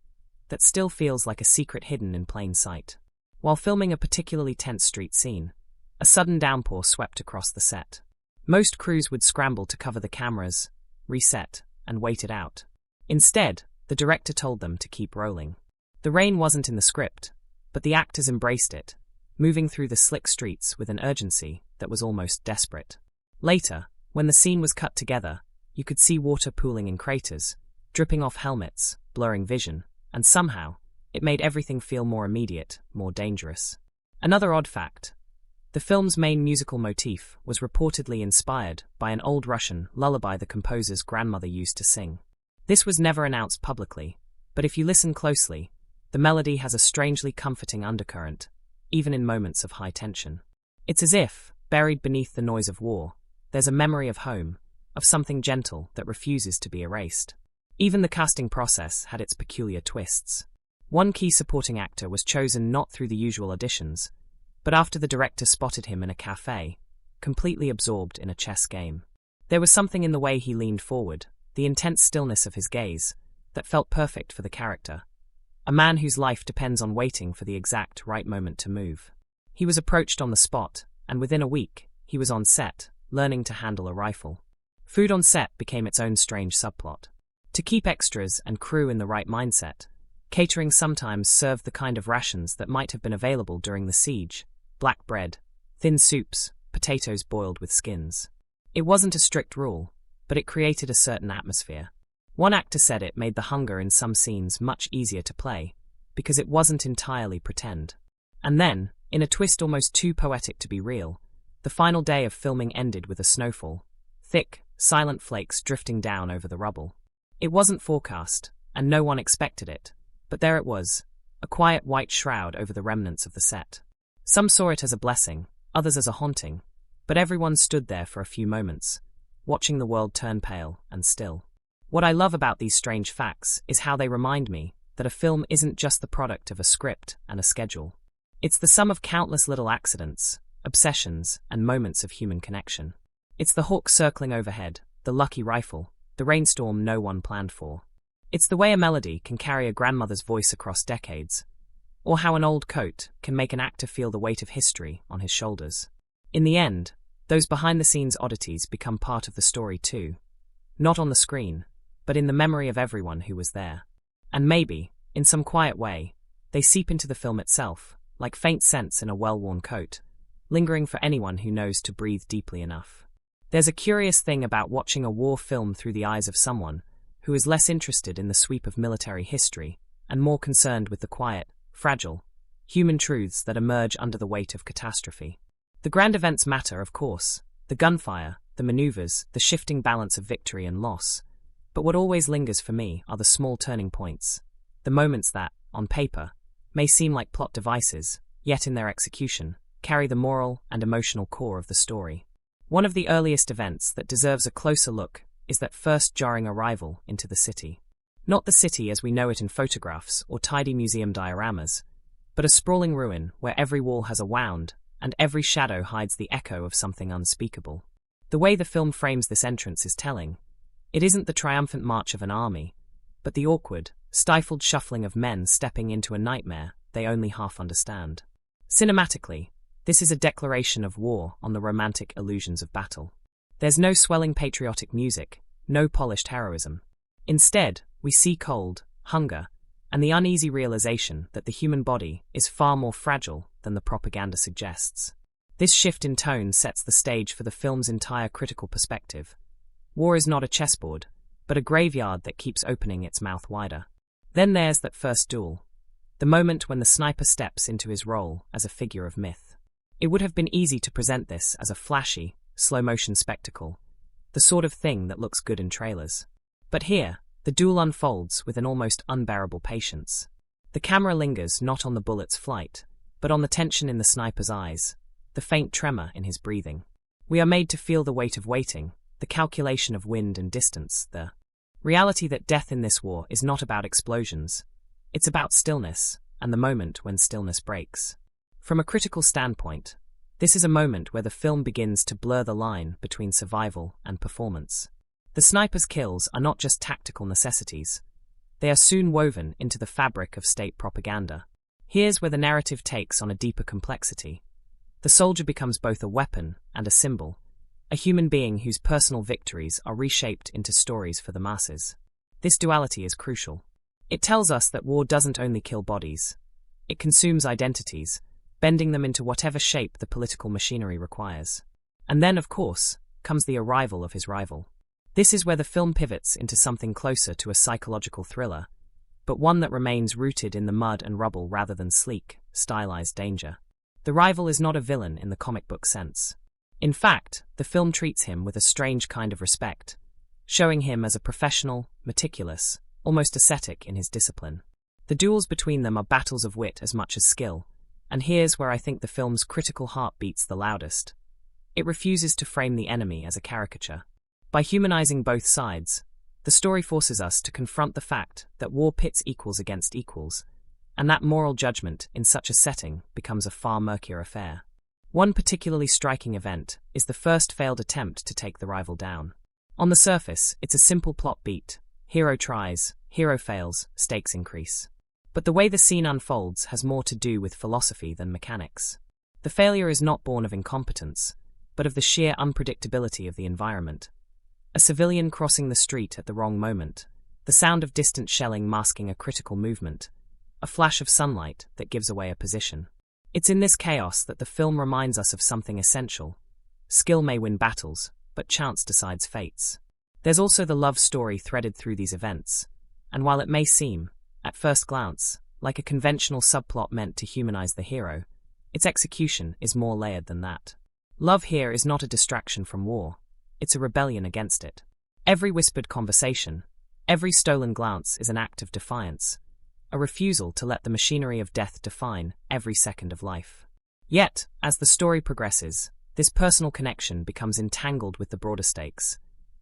that still feels like a secret hidden in plain sight. While filming a particularly tense street scene, a sudden downpour swept across the set. Most crews would scramble to cover the cameras, reset, and wait it out. Instead, the director told them to keep rolling. The rain wasn't in the script, but the actors embraced it, moving through the slick streets with an urgency that was almost desperate. Later, when the scene was cut together, you could see water pooling in craters, dripping off helmets, blurring vision, and somehow, it made everything feel more immediate, more dangerous. Another odd fact: the film's main musical motif was reportedly inspired by an old Russian lullaby the composer's grandmother used to sing. This was never announced publicly, but if you listen closely, the melody has a strangely comforting undercurrent, even in moments of high tension. It's as if, buried beneath the noise of war, there's a memory of home, of something gentle that refuses to be erased. Even the casting process had its peculiar twists. One key supporting actor was chosen not through the usual auditions, but after the director spotted him in a cafe, completely absorbed in a chess game. There was something in the way he leaned forward, the intense stillness of his gaze, that felt perfect for the character. A man whose life depends on waiting for the exact right moment to move. He was approached on the spot, and within a week, he was on set, learning to handle a rifle. Food on set became its own strange subplot. To keep extras and crew in the right mindset, catering sometimes served the kind of rations that might have been available during the siege: black bread, thin soups, potatoes boiled with skins. It wasn't a strict rule, but it created a certain atmosphere. One actor said it made the hunger in some scenes much easier to play, because it wasn't entirely pretend. And then, in a twist almost too poetic to be real, the final day of filming ended with a snowfall, thick, silent flakes drifting down over the rubble. It wasn't forecast, and no one expected it, but there it was, a quiet white shroud over the remnants of the set. Some saw it as a blessing, others as a haunting, but everyone stood there for a few moments, watching the world turn pale and still. What I love about these strange facts is how they remind me that a film isn't just the product of a script and a schedule. It's the sum of countless little accidents, obsessions, and moments of human connection. It's the hawk circling overhead, the lucky rifle, the rainstorm no one planned for. It's the way a melody can carry a grandmother's voice across decades, or how an old coat can make an actor feel the weight of history on his shoulders. In the end, those behind-the-scenes oddities become part of the story too, not on the screen, but in the memory of everyone who was there. And maybe, in some quiet way, they seep into the film itself, like faint scents in a well-worn coat, lingering for anyone who knows to breathe deeply enough. There's a curious thing about watching a war film through the eyes of someone who is less interested in the sweep of military history and more concerned with the quiet, fragile, human truths that emerge under the weight of catastrophe. The grand events matter, of course, the gunfire, the maneuvers, the shifting balance of victory and loss, but what always lingers for me are the small turning points, the moments that, on paper, may seem like plot devices, yet in their execution, carry the moral and emotional core of the story. One of the earliest events that deserves a closer look is that first jarring arrival into the city. Not the city as we know it in photographs or tidy museum dioramas, but a sprawling ruin where every wall has a wound and every shadow hides the echo of something unspeakable. The way the film frames this entrance is telling. It isn't the triumphant march of an army, but the awkward, stifled shuffling of men stepping into a nightmare they only half understand. Cinematically, this is a declaration of war on the romantic illusions of battle. There's no swelling patriotic music, no polished heroism. Instead, we see cold, hunger, and the uneasy realization that the human body is far more fragile than the propaganda suggests. This shift in tone sets the stage for the film's entire critical perspective. War is not a chessboard, but a graveyard that keeps opening its mouth wider. Then there's that first duel, the moment when the sniper steps into his role as a figure of myth. It would have been easy to present this as a flashy, slow-motion spectacle, the sort of thing that looks good in trailers. But here, the duel unfolds with an almost unbearable patience. The camera lingers not on the bullet's flight, but on the tension in the sniper's eyes, the faint tremor in his breathing. We are made to feel the weight of waiting, the calculation of wind and distance, the reality that death in this war is not about explosions. It's about stillness, and the moment when stillness breaks. From a critical standpoint, This is a moment where the film begins to blur the line between survival and performance. The sniper's kills are not just tactical necessities. They are soon woven into the fabric of state propaganda. Here's where the narrative takes on a deeper complexity. The soldier becomes both a weapon and a symbol, a human being whose personal victories are reshaped into stories for the masses. This duality is crucial. It tells us that war doesn't only kill bodies. It consumes identities, bending them into whatever shape the political machinery requires. And then, of course, comes the arrival of his rival. This is where the film pivots into something closer to a psychological thriller, but one that remains rooted in the mud and rubble rather than sleek, stylized danger. The rival is not a villain in the comic book sense. In fact, the film treats him with a strange kind of respect, showing him as a professional, meticulous, almost ascetic in his discipline. The duels between them are battles of wit as much as skill, and here's where I think the film's critical heart beats the loudest. It refuses to frame the enemy as a caricature. By humanizing both sides, the story forces us to confront the fact that war pits equals against equals, and that moral judgment in such a setting becomes a far murkier affair. One particularly striking event is the first failed attempt to take the rival down. On the surface, it's a simple plot beat. Hero tries, hero fails, stakes increase. But the way the scene unfolds has more to do with philosophy than mechanics. The failure is not born of incompetence, but of the sheer unpredictability of the environment. A civilian crossing the street at the wrong moment, the sound of distant shelling masking a critical movement, a flash of sunlight that gives away a position. It's in this chaos that the film reminds us of something essential. Skill may win battles, but chance decides fates. There's also the love story threaded through these events, and while it may seem, at first glance, like a conventional subplot meant to humanize the hero, its execution is more layered than that. Love here is not a distraction from war, it's a rebellion against it. Every whispered conversation, every stolen glance is an act of defiance, a refusal to let the machinery of death define every second of life. Yet, as the story progresses, this personal connection becomes entangled with the broader stakes,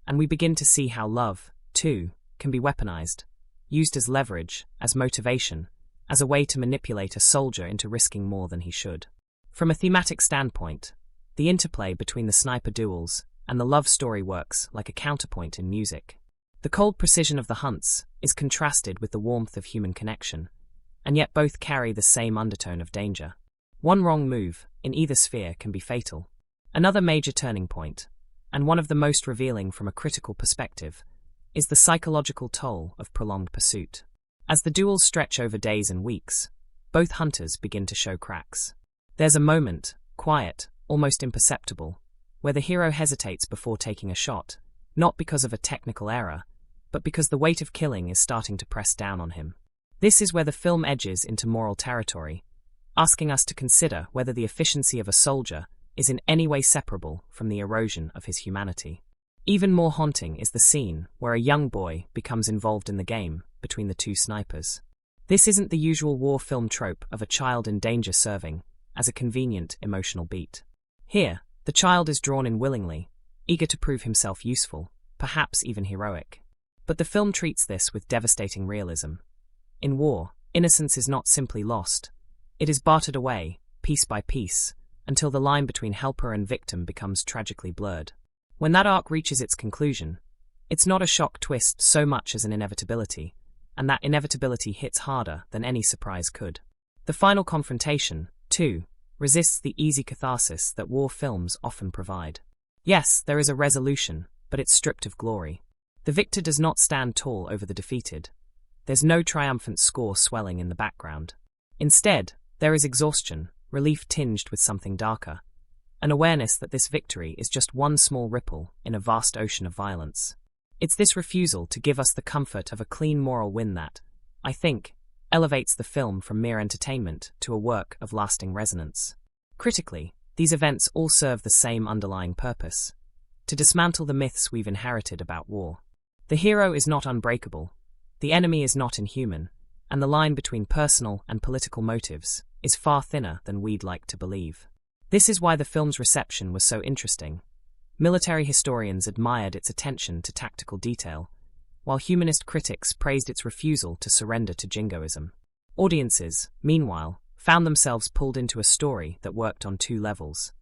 and we begin to see how love, too, can be weaponized, used as leverage, as motivation, as a way to manipulate a soldier into risking more than he should. From a thematic standpoint, the interplay between the sniper duels and the love story works like a counterpoint in music. The cold precision of the hunts is contrasted with the warmth of human connection, and yet both carry the same undertone of danger. One wrong move, in either sphere, can be fatal. Another major turning point, and one of the most revealing from a critical perspective, is the psychological toll of prolonged pursuit. As the duels stretch over days and weeks, both hunters begin to show cracks. There's a moment, quiet, almost imperceptible, where the hero hesitates before taking a shot, not because of a technical error, but because the weight of killing is starting to press down on him. This is where the film edges into moral territory, asking us to consider whether the efficiency of a soldier is in any way separable from the erosion of his humanity. Even more haunting is the scene where a young boy becomes involved in the game between the two snipers. This isn't the usual war film trope of a child in danger serving as a convenient emotional beat. Here, the child is drawn in willingly, eager to prove himself useful, perhaps even heroic. But the film treats this with devastating realism. In war, innocence is not simply lost. It is bartered away, piece by piece, until the line between helper and victim becomes tragically blurred. When that arc reaches its conclusion, it's not a shock twist so much as an inevitability, and that inevitability hits harder than any surprise could. The final confrontation, too, resists the easy catharsis that war films often provide. Yes, there is a resolution, but it's stripped of glory. The victor does not stand tall over the defeated. There's no triumphant score swelling in the background. Instead, there is exhaustion, relief tinged with something darker, an awareness that this victory is just one small ripple in a vast ocean of violence. It's this refusal to give us the comfort of a clean moral win that, I think, elevates the film from mere entertainment to a work of lasting resonance. Critically, these events all serve the same underlying purpose: to dismantle the myths we've inherited about war. The hero is not unbreakable, the enemy is not inhuman, and the line between personal and political motives is far thinner than we'd like to believe. This is why the film's reception was so interesting. Military historians admired its attention to tactical detail, while humanist critics praised its refusal to surrender to jingoism. Audiences, meanwhile, found themselves pulled into a story that worked on two levels: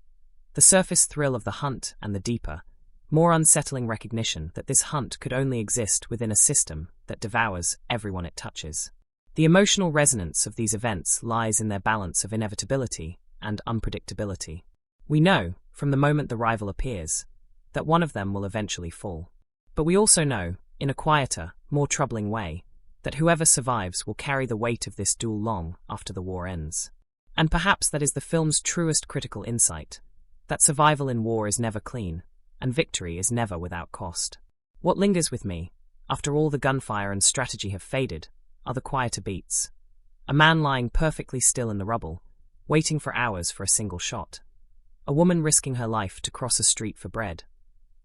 The surface thrill of the hunt and the deeper, more unsettling recognition that this hunt could only exist within a system that devours everyone it touches. The emotional resonance of these events lies in their balance of inevitability and unpredictability. We know, from the moment the rival appears, that one of them will eventually fall. But we also know, in a quieter, more troubling way, that whoever survives will carry the weight of this duel long after the war ends. And perhaps that is the film's truest critical insight, that survival in war is never clean, and victory is never without cost. What lingers with me, after all the gunfire and strategy have faded, are the quieter beats. A man lying perfectly still in the rubble, waiting for hours for a single shot. A woman risking her life to cross a street for bread.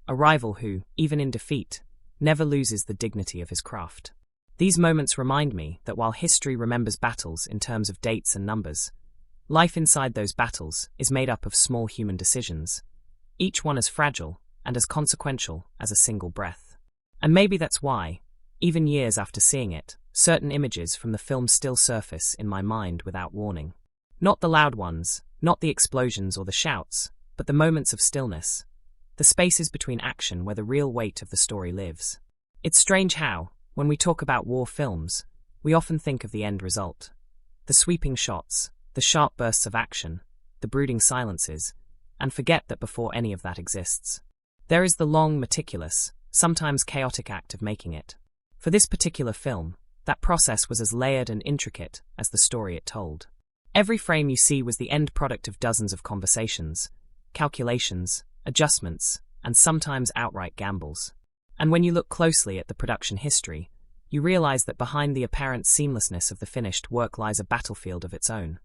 A rival who, even in defeat, never loses the dignity of his craft. These moments remind me that while history remembers battles in terms of dates and numbers, life inside those battles is made up of small human decisions, each one as fragile and as consequential as a single breath. And maybe that's why, even years after seeing it, certain images from the film still surface in my mind without warning. Not the loud ones, not the explosions or the shouts, but the moments of stillness, the spaces between action where the real weight of the story lives. It's strange how, when we talk about war films, we often think of the end result. The sweeping shots, the sharp bursts of action, the brooding silences, and forget that before any of that exists, there is the long, meticulous, sometimes chaotic act of making it. For this particular film, that process was as layered and intricate as the story it told. Every frame you see was the end product of dozens of conversations, calculations, adjustments, and sometimes outright gambles. And when you look closely at the production history, you realize that behind the apparent seamlessness of the finished work lies a battlefield of its own.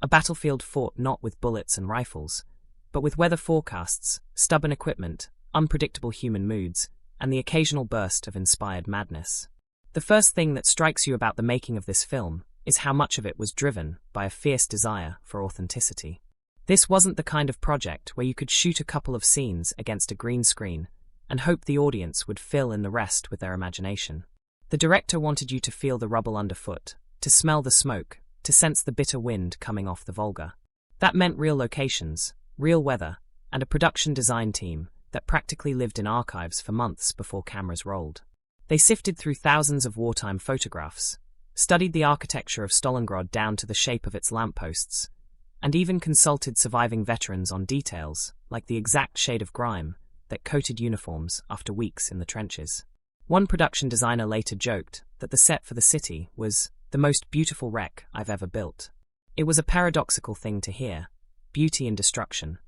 A battlefield fought not with bullets and rifles, but with weather forecasts, stubborn equipment, unpredictable human moods, and the occasional burst of inspired madness. The first thing that strikes you about the making of this film is how much of it was driven by a fierce desire for authenticity. This wasn't the kind of project where you could shoot a couple of scenes against a green screen and hope the audience would fill in the rest with their imagination. The director wanted you to feel the rubble underfoot, to smell the smoke, to sense the bitter wind coming off the Volga. That meant real locations, real weather, and a production design team that practically lived in archives for months before cameras rolled. They sifted through thousands of wartime photographs, studied the architecture of Stalingrad down to the shape of its lampposts, and even consulted surviving veterans on details like the exact shade of grime that coated uniforms after weeks in the trenches. One production designer later joked that the set for the city was the most beautiful wreck I've ever built. It was a paradoxical thing to hear, beauty in destruction,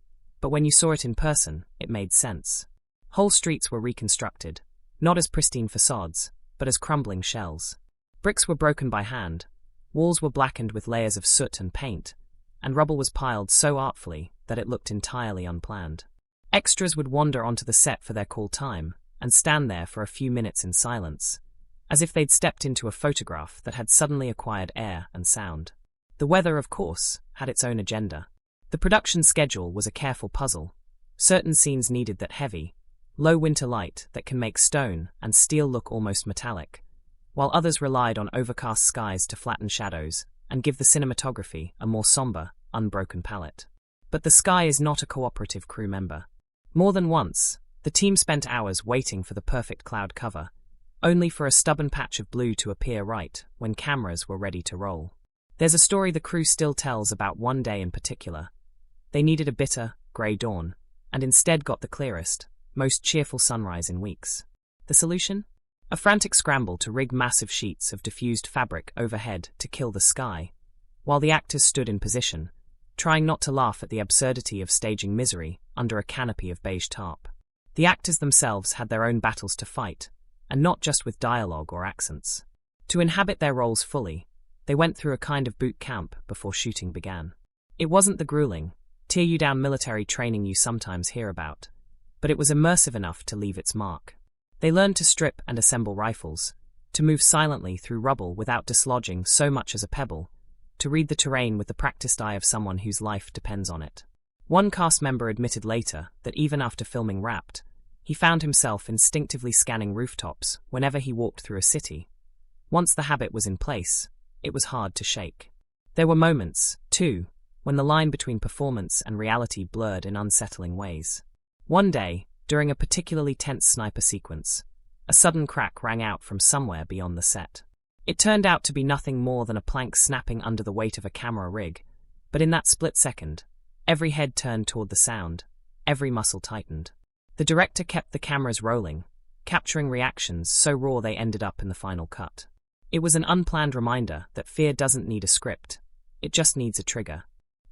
but when you saw it in person, it made sense. Whole streets were reconstructed, not as pristine facades, but as crumbling shells. Bricks were broken by hand, walls were blackened with layers of soot and paint, and rubble was piled so artfully that it looked entirely unplanned. Extras would wander onto the set for their call time and stand there for a few minutes in silence, as if they'd stepped into a photograph that had suddenly acquired air and sound. The weather, of course, had its own agenda. The production schedule was a careful puzzle. Certain scenes needed that heavy, low winter light that can make stone and steel look almost metallic, while others relied on overcast skies to flatten shadows and give the cinematography a more somber, unbroken palette. But the sky is not a cooperative crew member. More than once, the team spent hours waiting for the perfect cloud cover, only for a stubborn patch of blue to appear right when cameras were ready to roll. There's a story the crew still tells about one day in particular. They needed a bitter, grey dawn, and instead got the clearest, most cheerful sunrise in weeks. The solution? A frantic scramble to rig massive sheets of diffused fabric overhead to kill the sky, while the actors stood in position, trying not to laugh at the absurdity of staging misery under a canopy of beige tarp. The actors themselves had their own battles to fight, and not just with dialogue or accents. To inhabit their roles fully, they went through a kind of boot camp before shooting began. It wasn't the grueling, tear-you-down military training you sometimes hear about, but it was immersive enough to leave its mark. They learned to strip and assemble rifles, to move silently through rubble without dislodging so much as a pebble, to read the terrain with the practiced eye of someone whose life depends on it. One cast member admitted later that even after filming Wrapped, he found himself instinctively scanning rooftops whenever he walked through a city. Once the habit was in place, it was hard to shake. There were moments, too, when the line between performance and reality blurred in unsettling ways. One day, during a particularly tense sniper sequence, a sudden crack rang out from somewhere beyond the set. It turned out to be nothing more than a plank snapping under the weight of a camera rig, but in that split second, every head turned toward the sound, every muscle tightened. The director kept the cameras rolling, capturing reactions so raw they ended up in the final cut. It was an unplanned reminder that fear doesn't need a script, it just needs a trigger.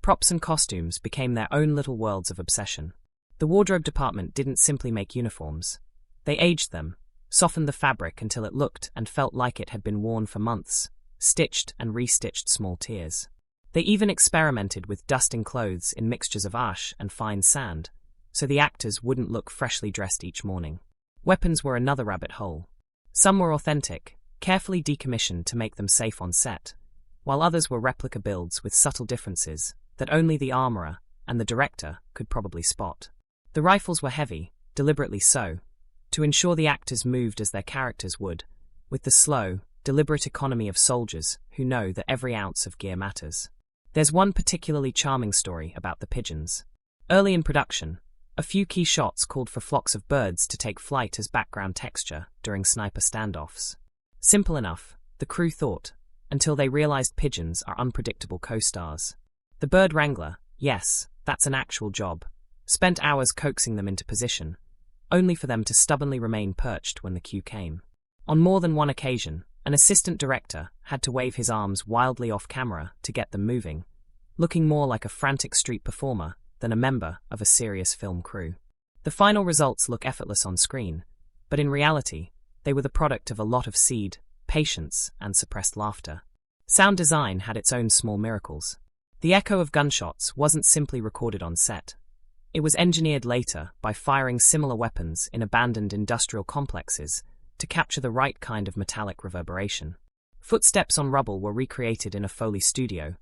Props and costumes became their own little worlds of obsession. The wardrobe department didn't simply make uniforms. They aged them, softened the fabric until it looked and felt like it had been worn for months, stitched and restitched small tears. They even experimented with dusting clothes in mixtures of ash and fine sand, so the actors wouldn't look freshly dressed each morning. Weapons were another rabbit hole. Some were authentic, carefully decommissioned to make them safe on set, while others were replica builds with subtle differences that only the armorer and the director could probably spot. The rifles were heavy, deliberately so, to ensure the actors moved as their characters would, with the slow, deliberate economy of soldiers who know that every ounce of gear matters. There's one particularly charming story about the pigeons. Early in production, a few key shots called for flocks of birds to take flight as background texture during sniper standoffs. Simple enough, the crew thought, until they realized pigeons are unpredictable co-stars. The bird wrangler, yes, that's an actual job, spent hours coaxing them into position, only for them to stubbornly remain perched when the cue came. On more than one occasion, an assistant director had to wave his arms wildly off camera to get them moving, looking more like a frantic street performer than a member of a serious film crew. The final results look effortless on screen, but in reality, they were the product of a lot of seed, patience, and suppressed laughter. Sound design had its own small miracles. The echo of gunshots wasn't simply recorded on set. It was engineered later by firing similar weapons in abandoned industrial complexes to capture the right kind of metallic reverberation. Footsteps on rubble were recreated in a Foley studio,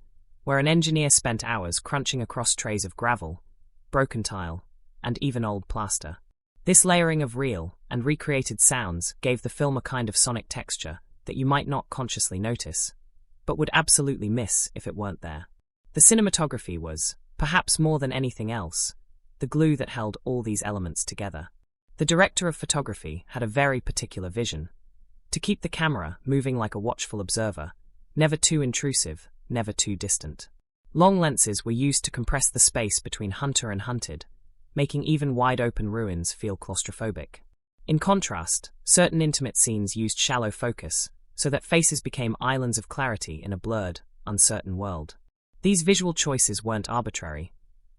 where an engineer spent hours crunching across trays of gravel, broken tile, and even old plaster. This layering of real and recreated sounds gave the film a kind of sonic texture that you might not consciously notice, but would absolutely miss if it weren't there. The cinematography was, perhaps more than anything else, the glue that held all these elements together. The director of photography had a very particular vision: to keep the camera moving like a watchful observer, never too intrusive, never too distant. Long lenses were used to compress the space between hunter and hunted, making even wide-open ruins feel claustrophobic. In contrast, certain intimate scenes used shallow focus, so that faces became islands of clarity in a blurred, uncertain world. These visual choices weren't arbitrary.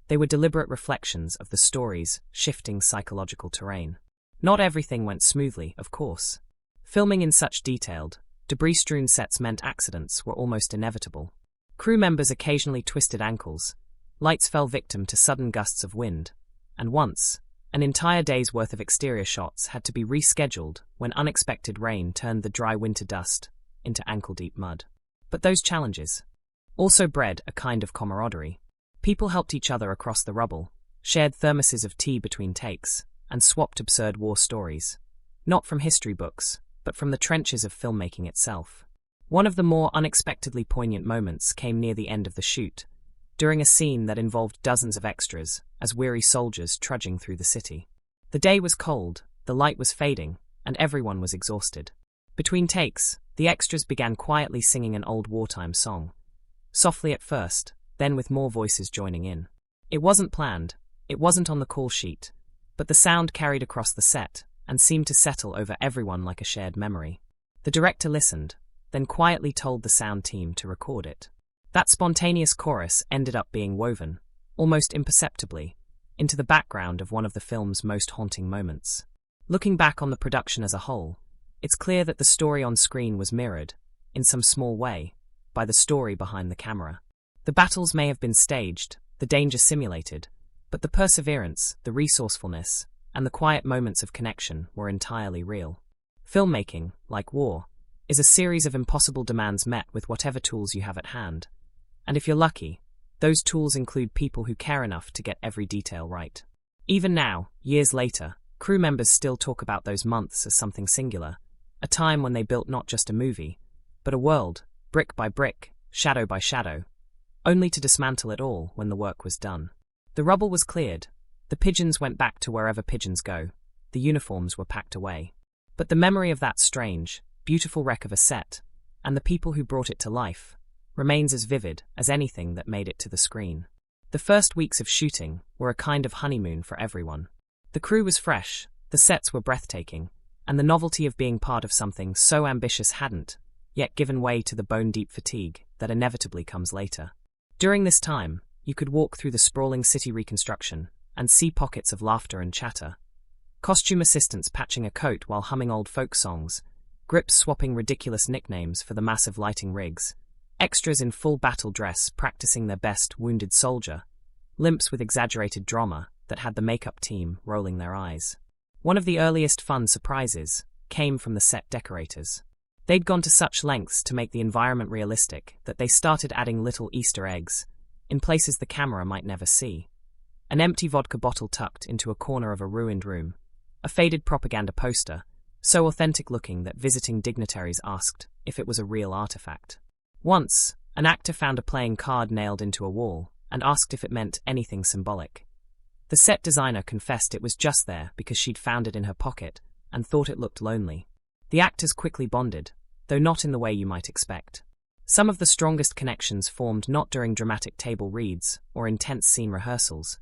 They were deliberate reflections of the story's shifting psychological terrain. Not everything went smoothly, of course. Filming in such detailed, debris-strewn sets meant accidents were almost inevitable. Crew members occasionally twisted ankles, lights fell victim to sudden gusts of wind, and once, an entire day's worth of exterior shots had to be rescheduled when unexpected rain turned the dry winter dust into ankle-deep mud. But those challenges also bred a kind of camaraderie. People helped each other across the rubble, shared thermoses of tea between takes, and swapped absurd war stories. Not from history books, but from the trenches of filmmaking itself. One of the more unexpectedly poignant moments came near the end of the shoot, during a scene that involved dozens of extras as weary soldiers trudging through the city. The day was cold, the light was fading, and everyone was exhausted. Between takes, the extras began quietly singing an old wartime song. Softly at first, then with more voices joining in. It wasn't planned, it wasn't on the call sheet, but the sound carried across the set and seemed to settle over everyone like a shared memory. The director listened, then quietly told the sound team to record it. That spontaneous chorus ended up being woven, almost imperceptibly, into the background of one of the film's most haunting moments. Looking back on the production as a whole, it's clear that the story on screen was mirrored, in some small way, by the story behind the camera. The battles may have been staged, the danger simulated, but the perseverance, the resourcefulness, and the quiet moments of connection were entirely real. Filmmaking, like war, is a series of impossible demands met with whatever tools you have at hand. And if you're lucky, those tools include people who care enough to get every detail right. Even now, years later, crew members still talk about those months as something singular, a time when they built not just a movie, but a world, brick by brick, shadow by shadow, only to dismantle it all when the work was done. The rubble was cleared, the pigeons went back to wherever pigeons go, the uniforms were packed away. But the memory of that strange, beautiful wreck of a set, and the people who brought it to life, remains as vivid as anything that made it to the screen. The first weeks of shooting were a kind of honeymoon for everyone. The crew was fresh, the sets were breathtaking, and the novelty of being part of something so ambitious hadn't yet given way to the bone-deep fatigue that inevitably comes later. During this time, you could walk through the sprawling city reconstruction and see pockets of laughter and chatter. Costume assistants patching a coat while humming old folk songs, grips swapping ridiculous nicknames for the massive lighting rigs, extras in full battle dress practicing their best wounded soldier, limps with exaggerated drama that had the makeup team rolling their eyes. One of the earliest fun surprises came from the set decorators. They'd gone to such lengths to make the environment realistic that they started adding little Easter eggs, in places the camera might never see. An empty vodka bottle tucked into a corner of a ruined room, a faded propaganda poster, so authentic-looking that visiting dignitaries asked if it was a real artifact. Once, an actor found a playing card nailed into a wall and asked if it meant anything symbolic. The set designer confessed it was just there because she'd found it in her pocket and thought it looked lonely. The actors quickly bonded, though not in the way you might expect. Some of the strongest connections formed not during dramatic table reads or intense scene rehearsals,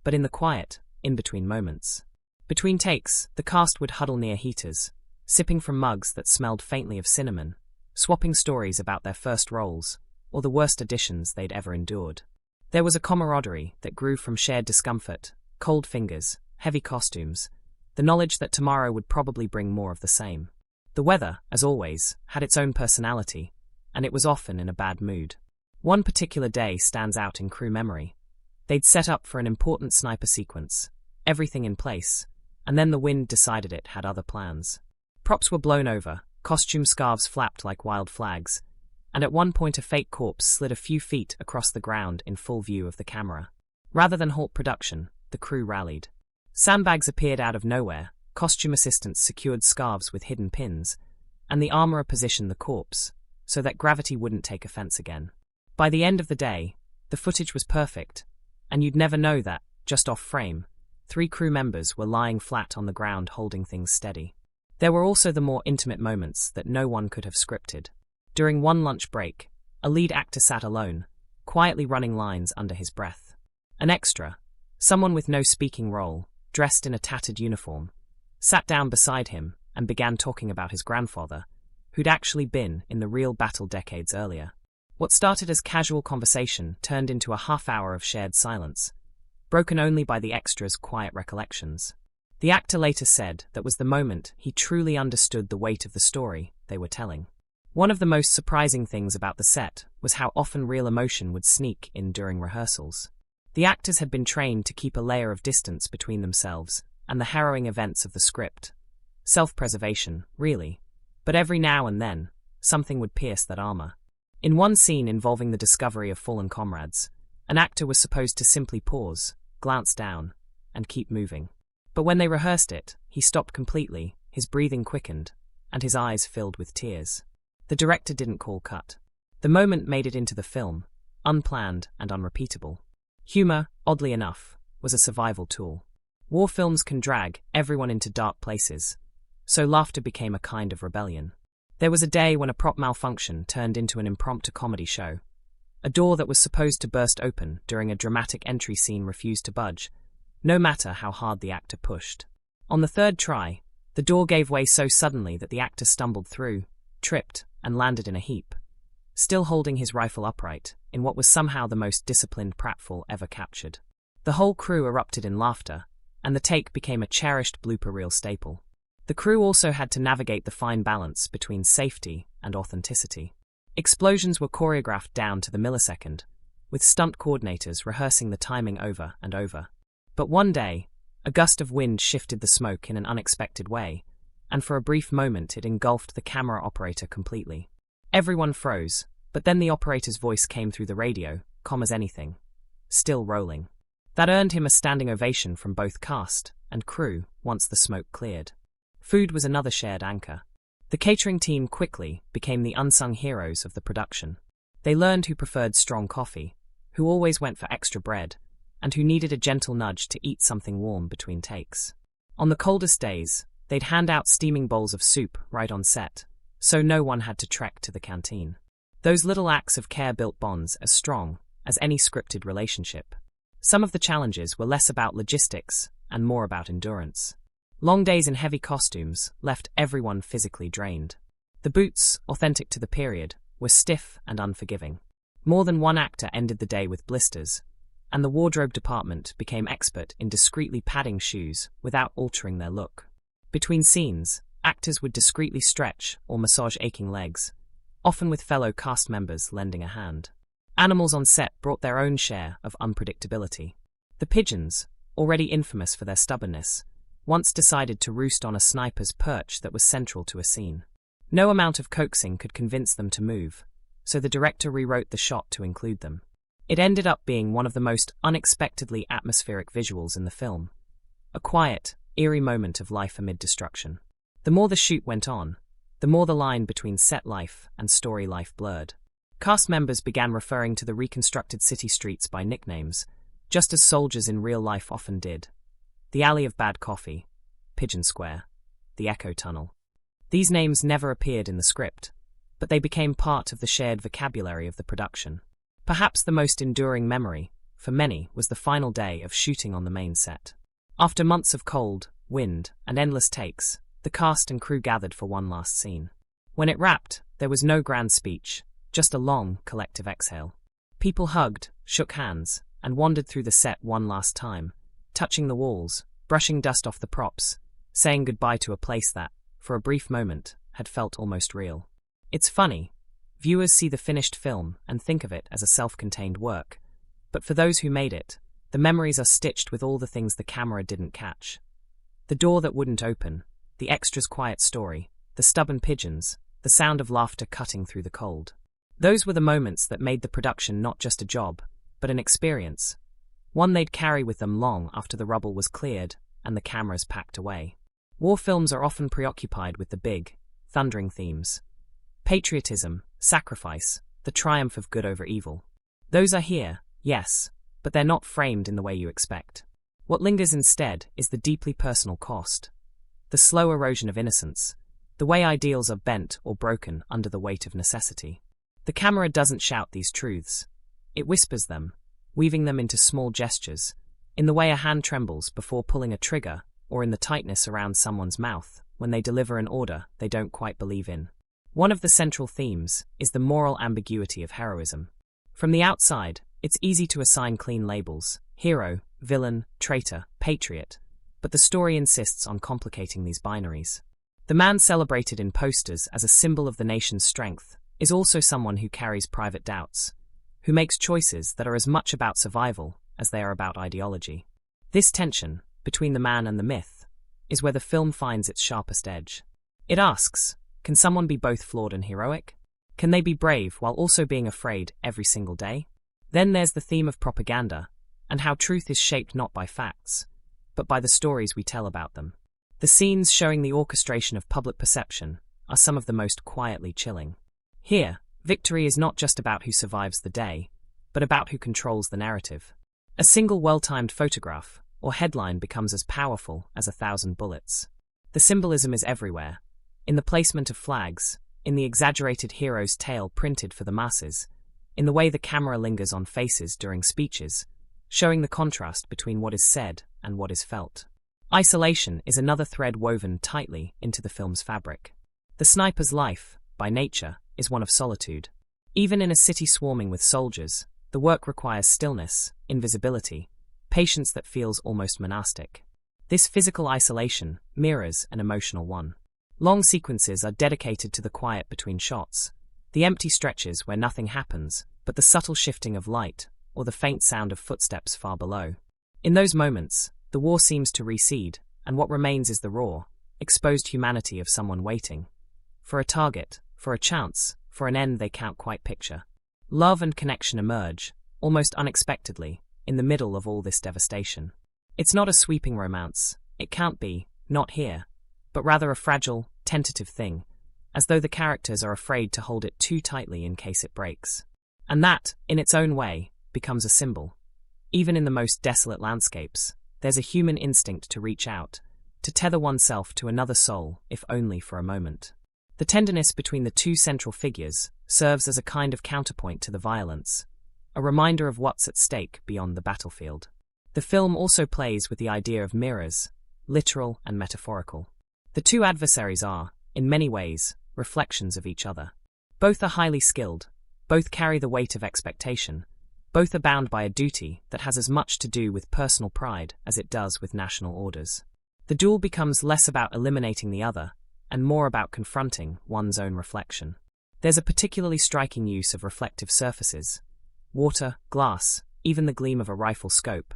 but in the quiet, in-between moments. Between takes, the cast would huddle near heaters, sipping from mugs that smelled faintly of cinnamon, swapping stories about their first roles, or the worst auditions they'd ever endured. There was a camaraderie that grew from shared discomfort, cold fingers, heavy costumes, the knowledge that tomorrow would probably bring more of the same. The weather, as always, had its own personality, and it was often in a bad mood. One particular day stands out in crew memory. They'd set up for an important sniper sequence, everything in place, and then the wind decided it had other plans. Props were blown over, costume scarves flapped like wild flags, and at one point a fake corpse slid a few feet across the ground in full view of the camera. Rather than halt production, the crew rallied. Sandbags appeared out of nowhere, costume assistants secured scarves with hidden pins, and the armorer positioned the corpse so that gravity wouldn't take offense again. By the end of the day, the footage was perfect, and you'd never know that, just off frame, 3 crew members were lying flat on the ground holding things steady. There were also the more intimate moments that no one could have scripted. During one lunch break, a lead actor sat alone, quietly running lines under his breath. An extra, someone with no speaking role, dressed in a tattered uniform, sat down beside him and began talking about his grandfather, who'd actually been in the real battle decades earlier. What started as casual conversation turned into a half-hour of shared silence, broken only by the extras' quiet recollections. The actor later said that was the moment he truly understood the weight of the story they were telling. One of the most surprising things about the set was how often real emotion would sneak in during rehearsals. The actors had been trained to keep a layer of distance between themselves and the harrowing events of the script. Self-preservation, really. But every now and then, something would pierce that armor. In one scene involving the discovery of fallen comrades, an actor was supposed to simply pause, glance down, and keep moving. But when they rehearsed it, he stopped completely, his breathing quickened, and his eyes filled with tears. The director didn't call cut. The moment made it into the film, unplanned and unrepeatable. Humor, oddly enough, was a survival tool. War films can drag everyone into dark places, so laughter became a kind of rebellion. There was a day when a prop malfunction turned into an impromptu comedy show. A door that was supposed to burst open during a dramatic entry scene refused to budge, no matter how hard the actor pushed. On the third try, the door gave way so suddenly that the actor stumbled through, tripped, and landed in a heap, still holding his rifle upright, in what was somehow the most disciplined pratfall ever captured. The whole crew erupted in laughter, and the take became a cherished blooper reel staple. The crew also had to navigate the fine balance between safety and authenticity. Explosions were choreographed down to the millisecond, with stunt coordinators rehearsing the timing over and over. But one day, a gust of wind shifted the smoke in an unexpected way, and for a brief moment it engulfed the camera operator completely. Everyone froze, but then the operator's voice came through the radio, calm as anything. Still rolling. That earned him a standing ovation from both cast and crew once the smoke cleared. Food was another shared anchor. The catering team quickly became the unsung heroes of the production. They learned who preferred strong coffee, who always went for extra bread, and who needed a gentle nudge to eat something warm between takes. On the coldest days, they'd hand out steaming bowls of soup right on set, so no one had to trek to the canteen. Those little acts of care built bonds as strong as any scripted relationship. Some of the challenges were less about logistics and more about endurance. Long days in heavy costumes left everyone physically drained. The boots, authentic to the period, were stiff and unforgiving. More than one actor ended the day with blisters, and the wardrobe department became expert in discreetly padding shoes without altering their look. Between scenes, actors would discreetly stretch or massage aching legs, often with fellow cast members lending a hand. Animals on set brought their own share of unpredictability. The pigeons, already infamous for their stubbornness, once decided to roost on a sniper's perch that was central to a scene. No amount of coaxing could convince them to move, so the director rewrote the shot to include them. It ended up being one of the most unexpectedly atmospheric visuals in the film. A quiet, eerie moment of life amid destruction. The more the shoot went on, the more the line between set life and story life blurred. Cast members began referring to the reconstructed city streets by nicknames, just as soldiers in real life often did. The Alley of Bad Coffee, Pigeon Square, the Echo Tunnel. These names never appeared in the script, but they became part of the shared vocabulary of the production. Perhaps the most enduring memory, for many, was the final day of shooting on the main set. After months of cold, wind, and endless takes, the cast and crew gathered for one last scene. When it wrapped, there was no grand speech, just a long, collective exhale. People hugged, shook hands, and wandered through the set one last time, touching the walls, brushing dust off the props, saying goodbye to a place that, for a brief moment, had felt almost real. It's funny. Viewers see the finished film and think of it as a self-contained work, but for those who made it, the memories are stitched with all the things the camera didn't catch. The door that wouldn't open, the extras' quiet story, the stubborn pigeons, the sound of laughter cutting through the cold. Those were the moments that made the production not just a job, but an experience, one they'd carry with them long after the rubble was cleared and the cameras packed away. War films are often preoccupied with the big, thundering themes. Patriotism, sacrifice, the triumph of good over evil. Those are here, yes, but they're not framed in the way you expect. What lingers instead is the deeply personal cost. The slow erosion of innocence, the way ideals are bent or broken under the weight of necessity. The camera doesn't shout these truths. It whispers them, weaving them into small gestures, in the way a hand trembles before pulling a trigger, or in the tightness around someone's mouth when they deliver an order they don't quite believe in. One of the central themes is the moral ambiguity of heroism. From the outside, it's easy to assign clean labels: hero, villain, traitor, patriot, but the story insists on complicating these binaries. The man celebrated in posters as a symbol of the nation's strength is also someone who carries private doubts, who makes choices that are as much about survival as they are about ideology. This tension, between the man and the myth, is where the film finds its sharpest edge. It asks, can someone be both flawed and heroic? Can they be brave while also being afraid every single day? Then there's the theme of propaganda, and how truth is shaped not by facts, but by the stories we tell about them. The scenes showing the orchestration of public perception are some of the most quietly chilling. Here, victory is not just about who survives the day, but about who controls the narrative. A single well-timed photograph or headline becomes as powerful as 1,000 bullets. The symbolism is everywhere, in the placement of flags, in the exaggerated hero's tale printed for the masses, in the way the camera lingers on faces during speeches, showing the contrast between what is said and what is felt. Isolation is another thread woven tightly into the film's fabric. The sniper's life, by nature, is one of solitude. Even in a city swarming with soldiers, the work requires stillness, invisibility, patience that feels almost monastic. This physical isolation mirrors an emotional one. Long sequences are dedicated to the quiet between shots, the empty stretches where nothing happens, but the subtle shifting of light or the faint sound of footsteps far below. In those moments, the war seems to recede, and what remains is the raw, exposed humanity of someone waiting. For a target, for a chance, for an end they can't quite picture. Love and connection emerge, almost unexpectedly, in the middle of all this devastation. It's not a sweeping romance, it can't be, not here, but rather a fragile, tentative thing, as though the characters are afraid to hold it too tightly in case it breaks. And that, in its own way, becomes a symbol. Even in the most desolate landscapes, there's a human instinct to reach out, to tether oneself to another soul, if only for a moment. The tenderness between the two central figures serves as a kind of counterpoint to the violence, a reminder of what's at stake beyond the battlefield. The film also plays with the idea of mirrors, literal and metaphorical. The two adversaries are, in many ways, reflections of each other. Both are highly skilled, both carry the weight of expectation, both are bound by a duty that has as much to do with personal pride as it does with national orders. The duel becomes less about eliminating the other, and more about confronting one's own reflection. There's a particularly striking use of reflective surfaces, water, glass, even the gleam of a rifle scope,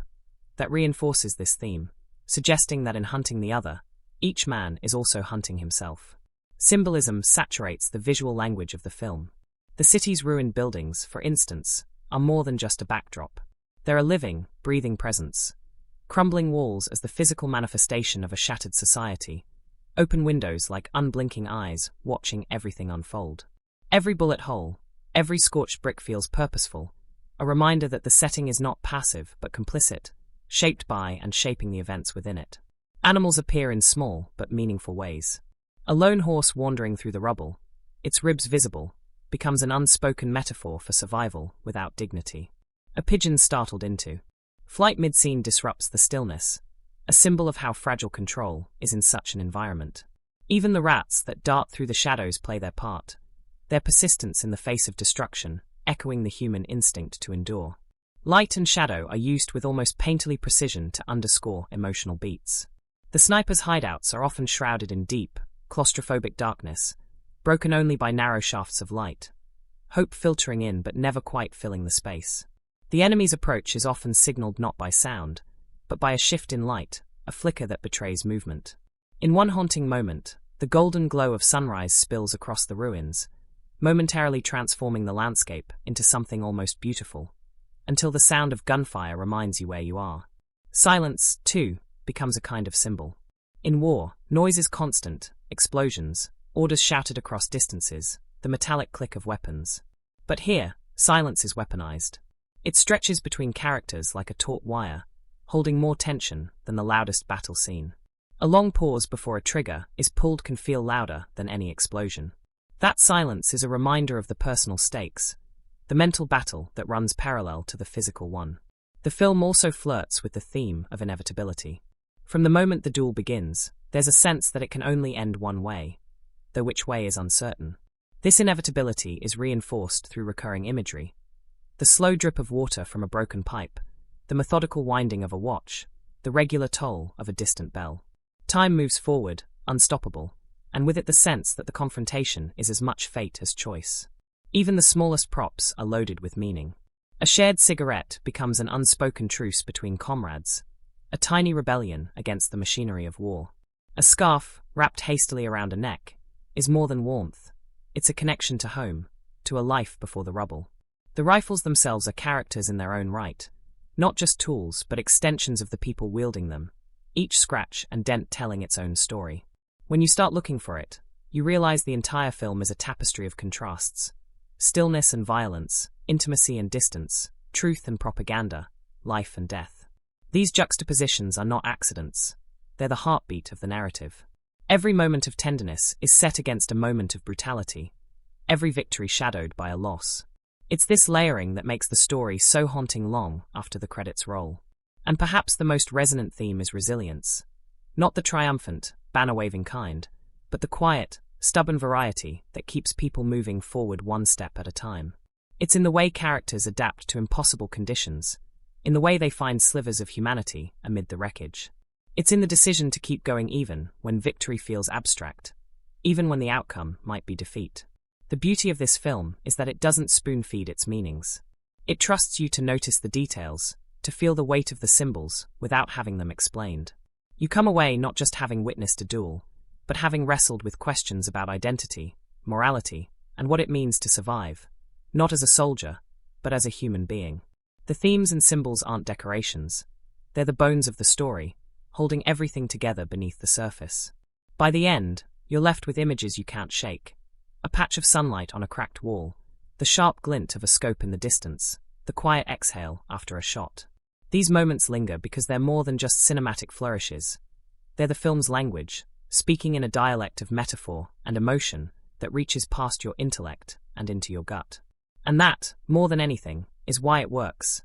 that reinforces this theme, suggesting that in hunting the other, each man is also hunting himself. Symbolism saturates the visual language of the film. The city's ruined buildings, for instance, are more than just a backdrop. They're a living, breathing presence. Crumbling walls as the physical manifestation of a shattered society, open windows like unblinking eyes watching everything unfold. Every bullet hole, every scorched brick feels purposeful, a reminder that the setting is not passive but complicit, shaped by and shaping the events within it. Animals appear in small but meaningful ways. A lone horse wandering through the rubble, its ribs visible, becomes an unspoken metaphor for survival without dignity. A pigeon startled into flight mid-scene disrupts the stillness, a symbol of how fragile control is in such an environment. Even the rats that dart through the shadows play their part, their persistence in the face of destruction echoing the human instinct to endure. Light and shadow are used with almost painterly precision to underscore emotional beats. The snipers' hideouts are often shrouded in deep, claustrophobic darkness, broken only by narrow shafts of light, hope filtering in but never quite filling the space. The enemy's approach is often signaled not by sound, but by a shift in light, a flicker that betrays movement. In one haunting moment, the golden glow of sunrise spills across the ruins, momentarily transforming the landscape into something almost beautiful, until the sound of gunfire reminds you where you are. Silence, too, becomes a kind of symbol. In war, noise is constant, explosions, orders shouted across distances, the metallic click of weapons. But here, silence is weaponized. It stretches between characters like a taut wire, holding more tension than the loudest battle scene. A long pause before a trigger is pulled can feel louder than any explosion. That silence is a reminder of the personal stakes, the mental battle that runs parallel to the physical one. The film also flirts with the theme of inevitability. From the moment the duel begins, there's a sense that it can only end one way, though which way is uncertain. This inevitability is reinforced through recurring imagery. The slow drip of water from a broken pipe, the methodical winding of a watch, the regular toll of a distant bell. Time moves forward, unstoppable, and with it the sense that the confrontation is as much fate as choice. Even the smallest props are loaded with meaning. A shared cigarette becomes an unspoken truce between comrades, a tiny rebellion against the machinery of war. A scarf, wrapped hastily around a neck, is more than warmth. It's a connection to home, to a life before the rubble. The rifles themselves are characters in their own right, not just tools but extensions of the people wielding them, each scratch and dent telling its own story. When you start looking for it, you realize the entire film is a tapestry of contrasts. Stillness and violence, intimacy and distance, truth and propaganda, life and death. These juxtapositions are not accidents. They're the heartbeat of the narrative. Every moment of tenderness is set against a moment of brutality, every victory shadowed by a loss. It's this layering that makes the story so haunting long after the credits roll. And perhaps the most resonant theme is resilience. Not the triumphant, banner-waving kind, but the quiet, stubborn variety that keeps people moving forward one step at a time. It's in the way characters adapt to impossible conditions, in the way they find slivers of humanity amid the wreckage. It's in the decision to keep going even when victory feels abstract, even when the outcome might be defeat. The beauty of this film is that it doesn't spoon-feed its meanings. It trusts you to notice the details, to feel the weight of the symbols without having them explained. You come away not just having witnessed a duel, but having wrestled with questions about identity, morality, and what it means to survive, not as a soldier, but as a human being. The themes and symbols aren't decorations. They're the bones of the story, holding everything together beneath the surface. By the end, you're left with images you can't shake. A patch of sunlight on a cracked wall, the sharp glint of a scope in the distance, the quiet exhale after a shot. These moments linger because they're more than just cinematic flourishes. They're the film's language, speaking in a dialect of metaphor and emotion that reaches past your intellect and into your gut. And that, more than anything, is why it works.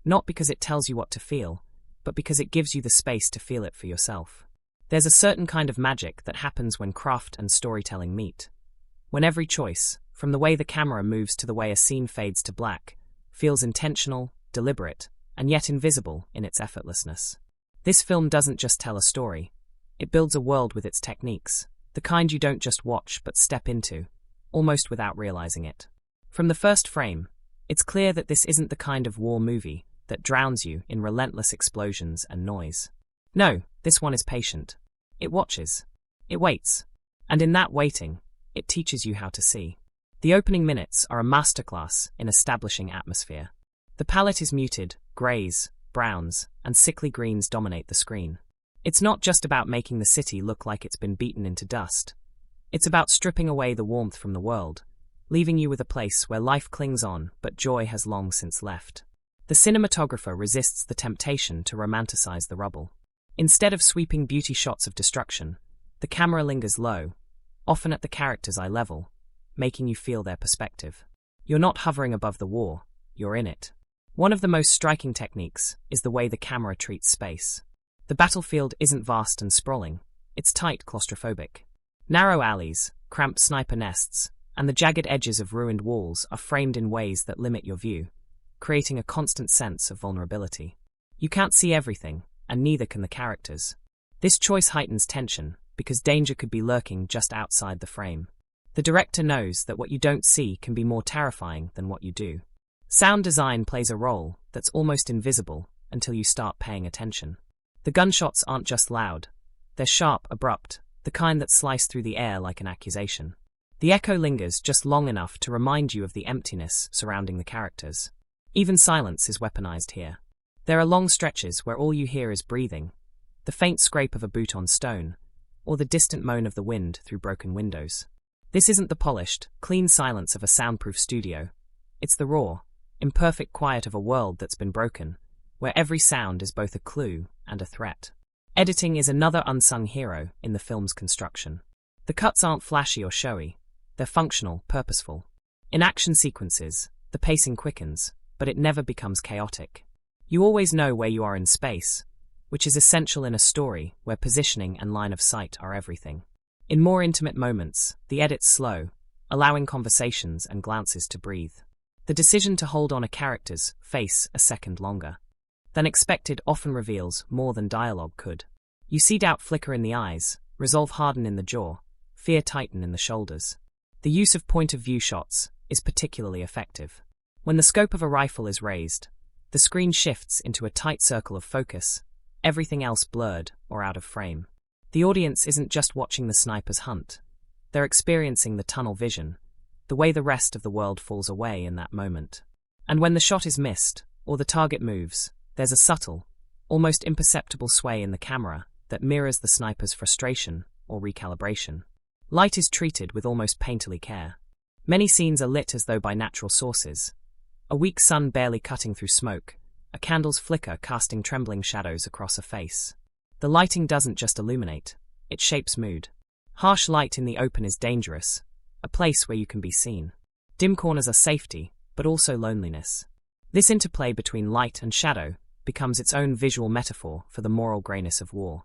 Not because it tells you what to feel, but because it gives you the space to feel it for yourself. There's a certain kind of magic that happens when craft and storytelling meet. When every choice, from the way the camera moves to the way a scene fades to black, feels intentional, deliberate, and yet invisible in its effortlessness. This film doesn't just tell a story. It builds a world with its techniques, the kind you don't just watch but step into, almost without realizing it. From the first frame, it's clear that this isn't the kind of war movie that drowns you in relentless explosions and noise. No, this one is patient. It watches. It waits. And in that waiting, it teaches you how to see. The opening minutes are a masterclass in establishing atmosphere. The palette is muted, greys, browns, and sickly greens dominate the screen. It's not just about making the city look like it's been beaten into dust. It's about stripping away the warmth from the world, leaving you with a place where life clings on but joy has long since left. The cinematographer resists the temptation to romanticize the rubble. Instead of sweeping beauty shots of destruction, the camera lingers low, often at the character's eye level, making you feel their perspective. You're not hovering above the war, you're in it. One of the most striking techniques is the way the camera treats space. The battlefield isn't vast and sprawling, it's tight, claustrophobic. Narrow alleys, cramped sniper nests, and the jagged edges of ruined walls are framed in ways that limit your view, creating a constant sense of vulnerability. You can't see everything, and neither can the characters. This choice heightens tension, because danger could be lurking just outside the frame. The director knows that what you don't see can be more terrifying than what you do. Sound design plays a role that's almost invisible until you start paying attention. The gunshots aren't just loud. They're sharp, abrupt, the kind that slice through the air like an accusation. The echo lingers just long enough to remind you of the emptiness surrounding the characters. Even silence is weaponized here. There are long stretches where all you hear is breathing, the faint scrape of a boot on stone, or the distant moan of the wind through broken windows. This isn't the polished, clean silence of a soundproof studio. It's the raw, imperfect quiet of a world that's been broken, where every sound is both a clue and a threat. Editing is another unsung hero in the film's construction. The cuts aren't flashy or showy. They're functional, purposeful. In action sequences, the pacing quickens, but it never becomes chaotic. You always know where you are in space, which is essential in a story where positioning and line of sight are everything. In more intimate moments, the edit's slow, allowing conversations and glances to breathe. The decision to hold on a character's face a second longer than expected often reveals more than dialogue could. You see doubt flicker in the eyes, resolve harden in the jaw, fear tighten in the shoulders. The use of point-of-view shots is particularly effective. When the scope of a rifle is raised, the screen shifts into a tight circle of focus, everything else blurred or out of frame. The audience isn't just watching the sniper's hunt. They're experiencing the tunnel vision, the way the rest of the world falls away in that moment. And when the shot is missed, or the target moves, there's a subtle, almost imperceptible sway in the camera that mirrors the sniper's frustration or recalibration. Light is treated with almost painterly care. Many scenes are lit as though by natural sources. A weak sun barely cutting through smoke, a candle's flicker casting trembling shadows across a face. The lighting doesn't just illuminate, it shapes mood. Harsh light in the open is dangerous, a place where you can be seen. Dim corners are safety, but also loneliness. This interplay between light and shadow becomes its own visual metaphor for the moral grayness of war.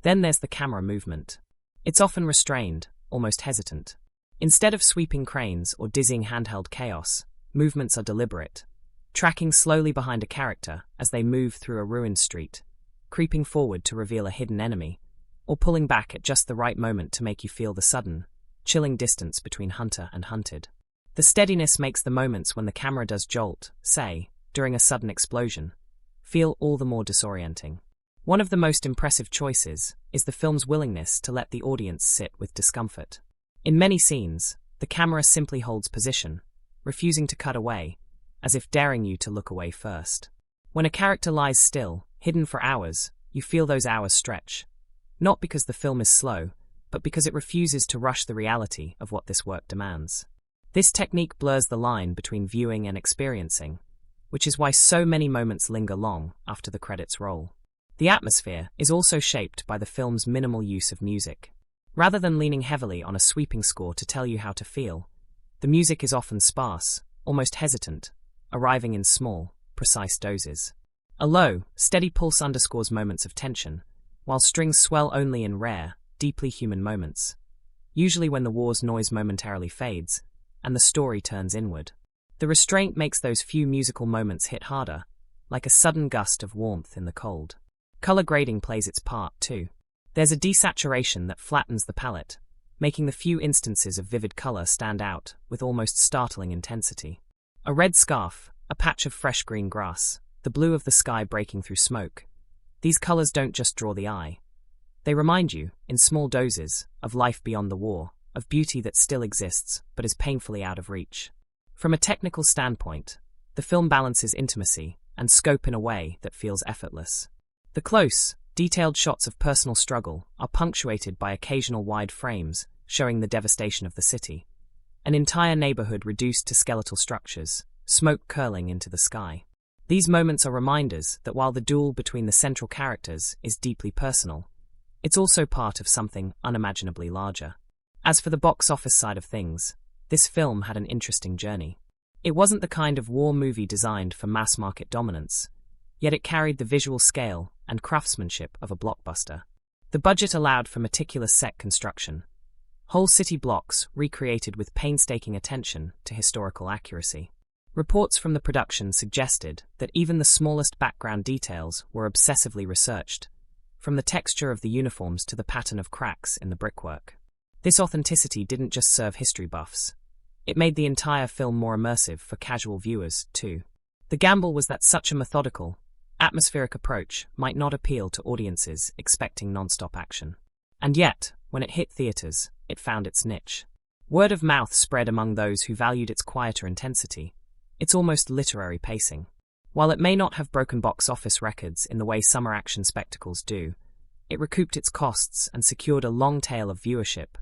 Then there's the camera movement. It's often restrained, almost hesitant. Instead of sweeping cranes or dizzying handheld chaos, movements are deliberate, tracking slowly behind a character as they move through a ruined street, creeping forward to reveal a hidden enemy, or pulling back at just the right moment to make you feel the sudden, chilling distance between hunter and hunted. The steadiness makes the moments when the camera does jolt, say, during a sudden explosion, feel all the more disorienting. One of the most impressive choices is the film's willingness to let the audience sit with discomfort. In many scenes, the camera simply holds position, refusing to cut away, as if daring you to look away first. When a character lies still, hidden for hours, you feel those hours stretch. Not because the film is slow, but because it refuses to rush the reality of what this work demands. This technique blurs the line between viewing and experiencing, which is why so many moments linger long after the credits roll. The atmosphere is also shaped by the film's minimal use of music. Rather than leaning heavily on a sweeping score to tell you how to feel, the music is often sparse, almost hesitant, arriving in small, precise doses. A low, steady pulse underscores moments of tension, while strings swell only in rare, deeply human moments, usually when the war's noise momentarily fades and the story turns inward. The restraint makes those few musical moments hit harder, like a sudden gust of warmth in the cold. Color grading plays its part, too. There's a desaturation that flattens the palette, making the few instances of vivid color stand out with almost startling intensity. A red scarf, a patch of fresh green grass, the blue of the sky breaking through smoke. These colors don't just draw the eye. They remind you, in small doses, of life beyond the war, of beauty that still exists but is painfully out of reach. From a technical standpoint, the film balances intimacy and scope in a way that feels effortless. The close, detailed shots of personal struggle are punctuated by occasional wide frames showing the devastation of the city. An entire neighborhood reduced to skeletal structures, smoke curling into the sky. These moments are reminders that while the duel between the central characters is deeply personal, it's also part of something unimaginably larger. As for the box office side of things, this film had an interesting journey. It wasn't the kind of war movie designed for mass-market dominance, yet it carried the visual scale and craftsmanship of a blockbuster. The budget allowed for meticulous set construction, whole city blocks recreated with painstaking attention to historical accuracy. Reports from the production suggested that even the smallest background details were obsessively researched, from the texture of the uniforms to the pattern of cracks in the brickwork. This authenticity didn't just serve history buffs. It made the entire film more immersive for casual viewers, too. The gamble was that such a methodical, atmospheric approach might not appeal to audiences expecting non-stop action. And yet, when it hit theaters, it found its niche. Word of mouth spread among those who valued its quieter intensity, its almost literary pacing. While it may not have broken box office records in the way summer action spectacles do, it recouped its costs and secured a long tail of viewership,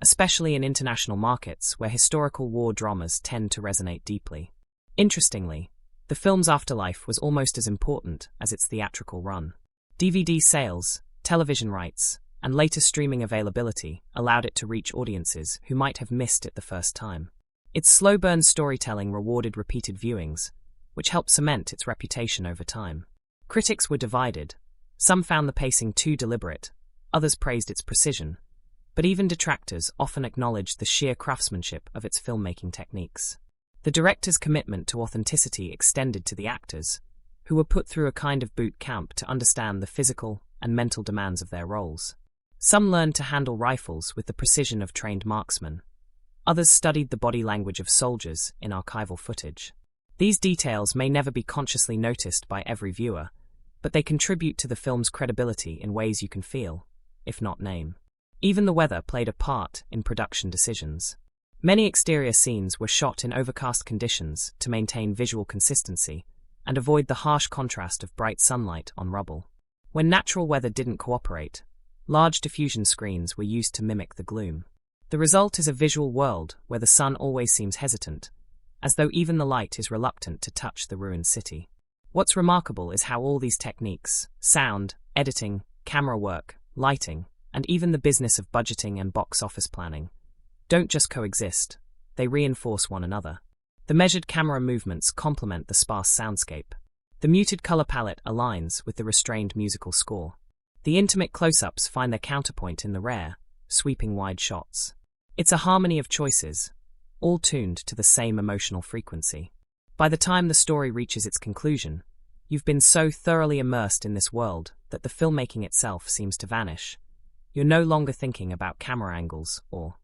especially in international markets where historical war dramas tend to resonate deeply. Interestingly, the film's afterlife was almost as important as its theatrical run. DVD sales, television rights, and later streaming availability allowed it to reach audiences who might have missed it the first time. Its slow-burn storytelling rewarded repeated viewings, which helped cement its reputation over time. Critics were divided. Some found the pacing too deliberate, others praised its precision, but even detractors often acknowledged the sheer craftsmanship of its filmmaking techniques. The director's commitment to authenticity extended to the actors, who were put through a kind of boot camp to understand the physical and mental demands of their roles. Some learned to handle rifles with the precision of trained marksmen. Others studied the body language of soldiers in archival footage. These details may never be consciously noticed by every viewer, but they contribute to the film's credibility in ways you can feel, if not name. Even the weather played a part in production decisions. Many exterior scenes were shot in overcast conditions to maintain visual consistency and avoid the harsh contrast of bright sunlight on rubble. When natural weather didn't cooperate, large diffusion screens were used to mimic the gloom. The result is a visual world where the sun always seems hesitant, as though even the light is reluctant to touch the ruined city. What's remarkable is how all these techniques, sound, editing, camera work, lighting, and even the business of budgeting and box office planning, don't just coexist, they reinforce one another. The measured camera movements complement the sparse soundscape. The muted color palette aligns with the restrained musical score. The intimate close-ups find their counterpoint in the rare, sweeping wide shots. It's a harmony of choices, all tuned to the same emotional frequency. By the time the story reaches its conclusion, you've been so thoroughly immersed in this world that the filmmaking itself seems to vanish. You're no longer thinking about camera angles or